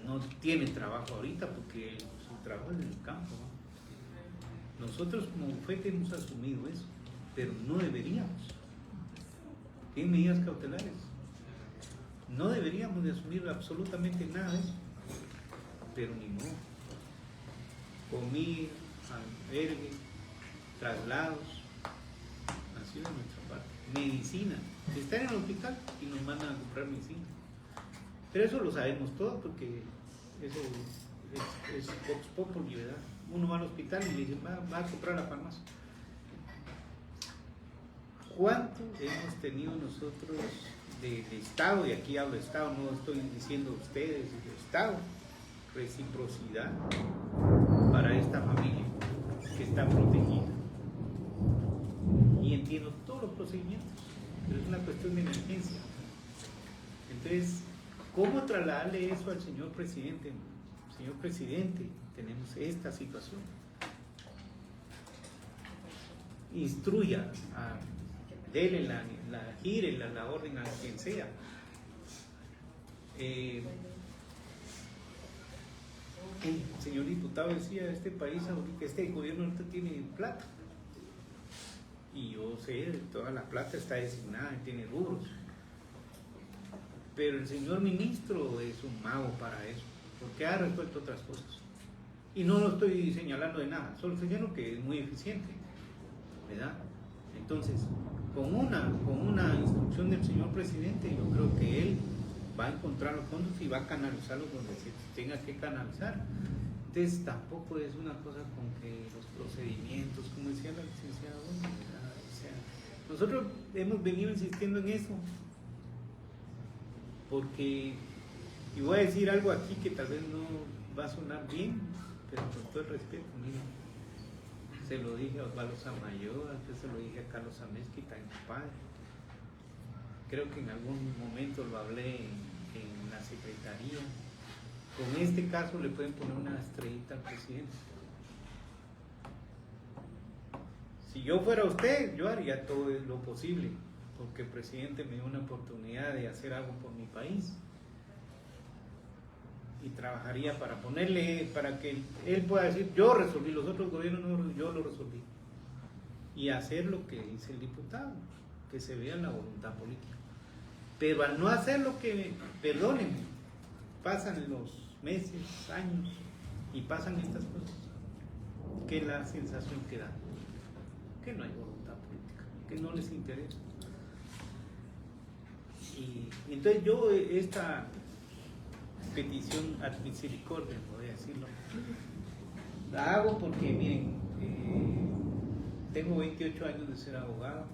no tiene trabajo ahorita porque su trabajo es en el campo, ¿no? Nosotros como bufete hemos asumido eso, pero no deberíamos. En medidas cautelares. No deberíamos de asumir absolutamente nada de eso, pero ni modo. Comida, albergue, traslados, así de nuestra parte. Medicina, están en el hospital y nos mandan a comprar medicina. Pero eso lo sabemos todos porque eso es vox populi, ¿verdad? Uno va al hospital y le dicen, va a comprar a la farmacia. ¿Cuánto hemos tenido nosotros del Estado, y aquí hablo de Estado, no estoy diciendo ustedes, del Estado, reciprocidad para esta familia que está protegida? Y entiendo todos los procedimientos, pero es una cuestión de emergencia. Entonces, ¿cómo trasladarle eso al señor presidente? Señor presidente, tenemos esta situación. Instruya, dele gire la orden a quien sea. El señor diputado decía, este país, este gobierno ahorita tiene plata. Y yo sé, toda la plata está designada, tiene rubros. Pero el señor ministro es un mago para eso, porque ha resuelto otras cosas. Y no lo estoy señalando de nada, solo señalo que es muy eficiente, ¿verdad? Entonces, con una instrucción del señor presidente, yo creo que él va a encontrar los fondos y va a canalizarlos donde se tenga que canalizar. Entonces, tampoco es una cosa con que los procedimientos, como decía la licenciada, o sea, nosotros hemos venido insistiendo en eso, porque, y voy a decir algo aquí que tal vez no va a sonar bien, pero con todo el respeto, mira, se lo dije a Osvaldo Samayoa, se lo dije a Carlos Amezquita, mi padre. Creo que en algún momento lo hablé en la secretaría. Con este caso le pueden poner una estrellita al presidente. Si yo fuera usted, yo haría todo lo posible, porque el presidente me dio una oportunidad de hacer algo por mi país. Y trabajaría para ponerle, para que él pueda decir, yo resolví, los otros gobiernos no, yo lo resolví. Y hacer lo que dice el diputado, que se vea la voluntad política. Pero al no hacer lo que, perdónenme, pasan los meses, años, y pasan estas cosas, que es la sensación que da, que no hay voluntad política, que no les interesa. Y entonces yo esta petición ad misericordia, voy a decirlo, la hago porque, miren, tengo 28 años de ser abogado,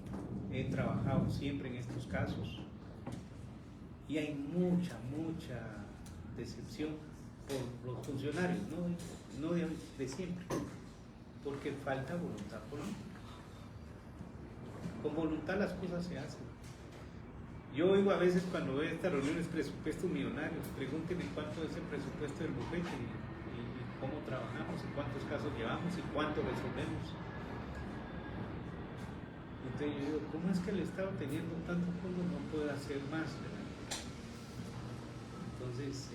he trabajado siempre en estos casos y hay mucha decepción por los funcionarios, no de siempre, porque falta voluntad política. Con voluntad las cosas se hacen. Yo oigo a veces cuando veo estas reuniones presupuestos millonarios, pregúntenme cuánto es el presupuesto del bufete y cómo trabajamos y cuántos casos llevamos y cuánto resolvemos. Entonces yo digo, ¿cómo es que el Estado teniendo tantos fondos no puede hacer más? ¿Verdad? Entonces,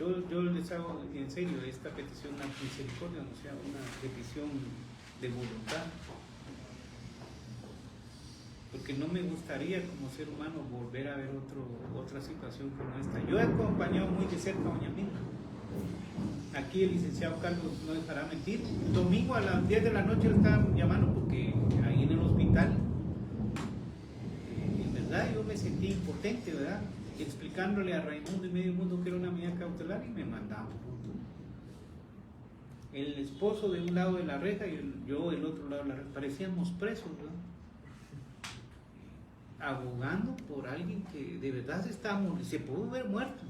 yo les hago en serio esta petición a misericordia, o sea, una petición de voluntad. Porque no me gustaría como ser humano volver a ver otra situación como esta. Yo he acompañado muy de cerca a doña Mirna. Aquí el licenciado Carlos no dejará mentir. El domingo a las 10 de la noche le estaban llamando porque ahí en el hospital, en verdad yo me sentí impotente, ¿verdad? Explicándole a Raimundo y medio mundo que era una medida cautelar y me mandaban. El esposo de un lado de la reja y yo del otro lado de la reja. Parecíamos presos, ¿verdad? Abogando por alguien que de verdad se pudo ver muerto,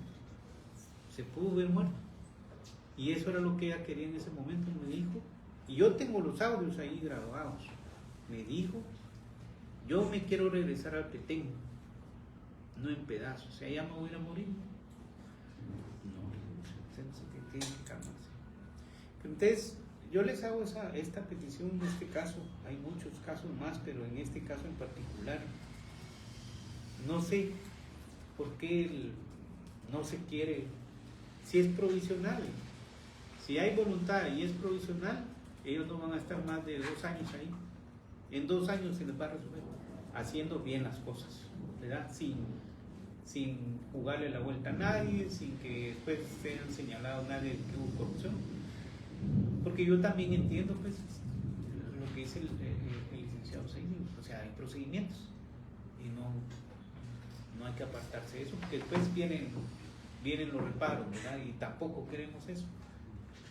y eso era lo que ella quería en ese momento. Me dijo, y yo tengo los audios ahí grabados, me dijo, yo me quiero regresar al Petén, no en pedazos, o sea, ya me voy a morir. No, tiene que calmarse. Entonces yo les hago esta petición en este caso. Hay muchos casos más, pero en este caso en particular no sé por qué no se quiere, si es provisional, Si hay voluntad y es provisional, ellos no van a estar más de 2 años ahí. En 2 años se les va a resolver, haciendo bien las cosas, ¿verdad? Sin jugarle la vuelta a nadie, sin que después sean señalados nadie que hubo corrupción. Porque yo también entiendo pues lo que dice el licenciado Seini, o sea, hay procedimientos y no hay que apartarse de eso, porque después vienen los reparos, ¿verdad? Y tampoco queremos eso.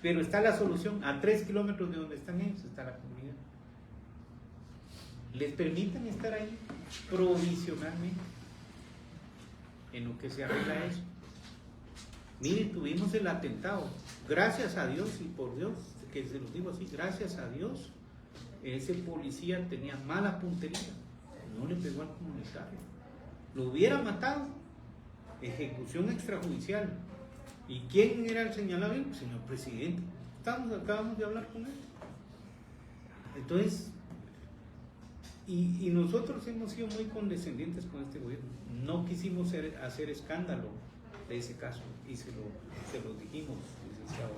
Pero está la solución, a 3 kilómetros de donde están ellos está la comunidad. Les permiten estar ahí provisionalmente en lo que se arregla eso. Miren, tuvimos el atentado, gracias a Dios y por Dios, que se los digo así, gracias a Dios, ese policía tenía mala puntería, no le pegó al comunitario, lo hubiera matado, ejecución extrajudicial. ¿Y quién era el señalado? El señor presidente. Acabamos de hablar con él. Entonces, y nosotros hemos sido muy condescendientes con este gobierno. No quisimos hacer escándalo de ese caso y se lo dijimos, licenciado.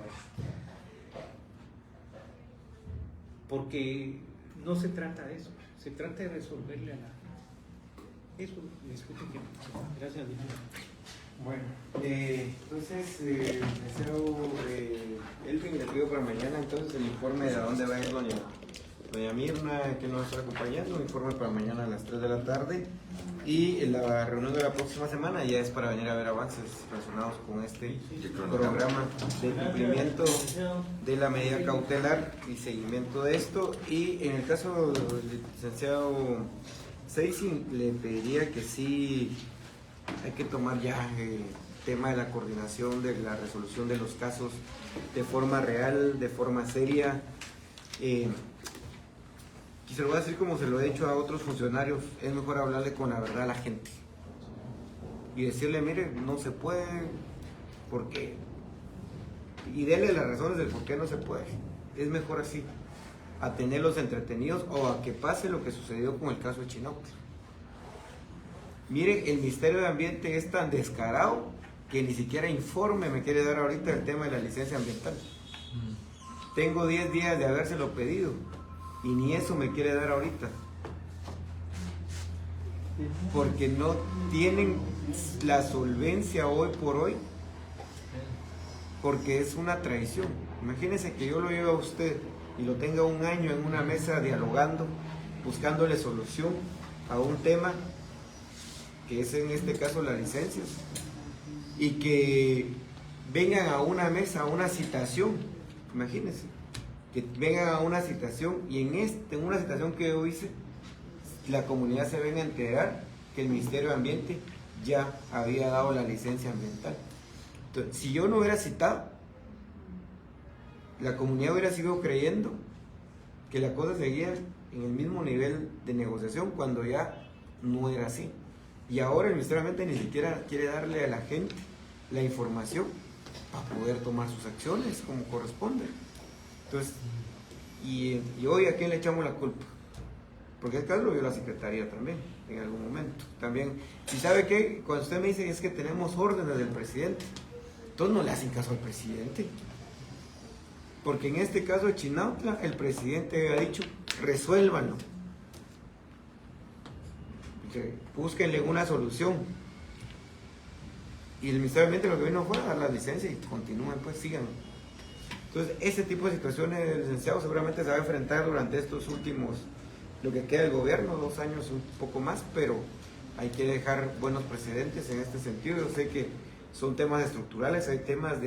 Porque no se trata de eso, se trata de resolverle a la... Eso, disculpe que... Gracias, licenciado. Bueno, entonces, deseo, Elvin, le pido para mañana entonces el informe de a dónde va a ir doña Mirna, que nos está acompañando, un informe para mañana a las 3 de la tarde, y la reunión de la próxima semana ya es para venir a ver avances relacionados con este programa de cumplimiento de la medida cautelar y seguimiento de esto. Y en el caso del licenciado Seisi, le pediría que sí hay que tomar ya el tema de la coordinación de la resolución de los casos de forma real, de forma seria. Y se lo voy a decir como se lo he dicho a otros funcionarios, es mejor hablarle con la verdad a la gente y decirle, mire, no se puede, ¿por qué? Y dele las razones del por qué no se puede. Es mejor así, a tenerlos entretenidos o a que pase lo que sucedió con el caso de Chinautla. Mire, el Ministerio de Ambiente es tan descarado que ni siquiera informe me quiere dar ahorita el tema de la licencia ambiental. Tengo 10 días de habérselo pedido y ni eso me quiere dar ahorita. Porque no tienen la solvencia hoy por hoy, porque es una traición. Imagínense que yo lo llevo a usted y lo tenga un año en una mesa dialogando, buscándole solución a un tema que es en este caso las licencias, y que vengan a una mesa, a una citación, imagínense, que vengan a una citación y en una citación que yo hice, la comunidad se venga a enterar que el Ministerio de Ambiente ya había dado la licencia ambiental. Entonces, si yo no hubiera citado, la comunidad hubiera seguido creyendo que la cosa seguía en el mismo nivel de negociación cuando ya no era así. Y ahora el Ministerio de Ambiente ni siquiera quiere darle a la gente la información para poder tomar sus acciones como corresponde. Entonces, y hoy ¿a quién le echamos la culpa? Porque el caso lo vio la Secretaría también, en algún momento. También, y ¿sabe qué? Cuando usted me dice es que tenemos órdenes del presidente, entonces no le hacen caso al presidente. Porque en este caso de Chinautla, el presidente había dicho, resuélvanlo. Búsquenle una solución. Y el Ministerio de Ambiente lo que vino fue a dar la licencia y continúen, pues sigan. Entonces, ese tipo de situaciones, el licenciado seguramente se va a enfrentar durante estos últimos, lo que queda del gobierno, 2 años, un poco más, pero hay que dejar buenos precedentes en este sentido. Yo sé que son temas estructurales, hay temas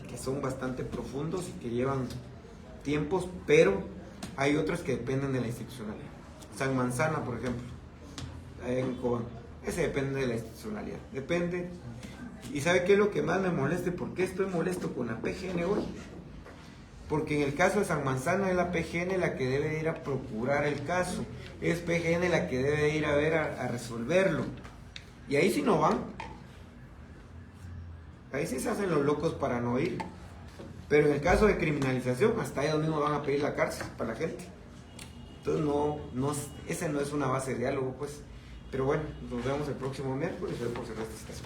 que son bastante profundos y que llevan tiempos, pero hay otros que dependen de la institucionalidad. San Manzana, por ejemplo, en Cobán, ese depende de la institucionalidad, depende. ¿Y sabe qué es lo que más me molesta? ¿Por qué estoy molesto con la PGN hoy? Porque en el caso de San Manzana es la PGN la que debe ir a procurar el caso, es PGN la que debe ir a ver a resolverlo, y ahí sí no van, ahí sí se hacen los locos para no ir. Pero en el caso de criminalización, hasta ellos mismos van a pedir la cárcel para la gente. Entonces esa no es una base de diálogo, pues. Pero bueno, nos vemos el próximo miércoles por cerrar esta situación.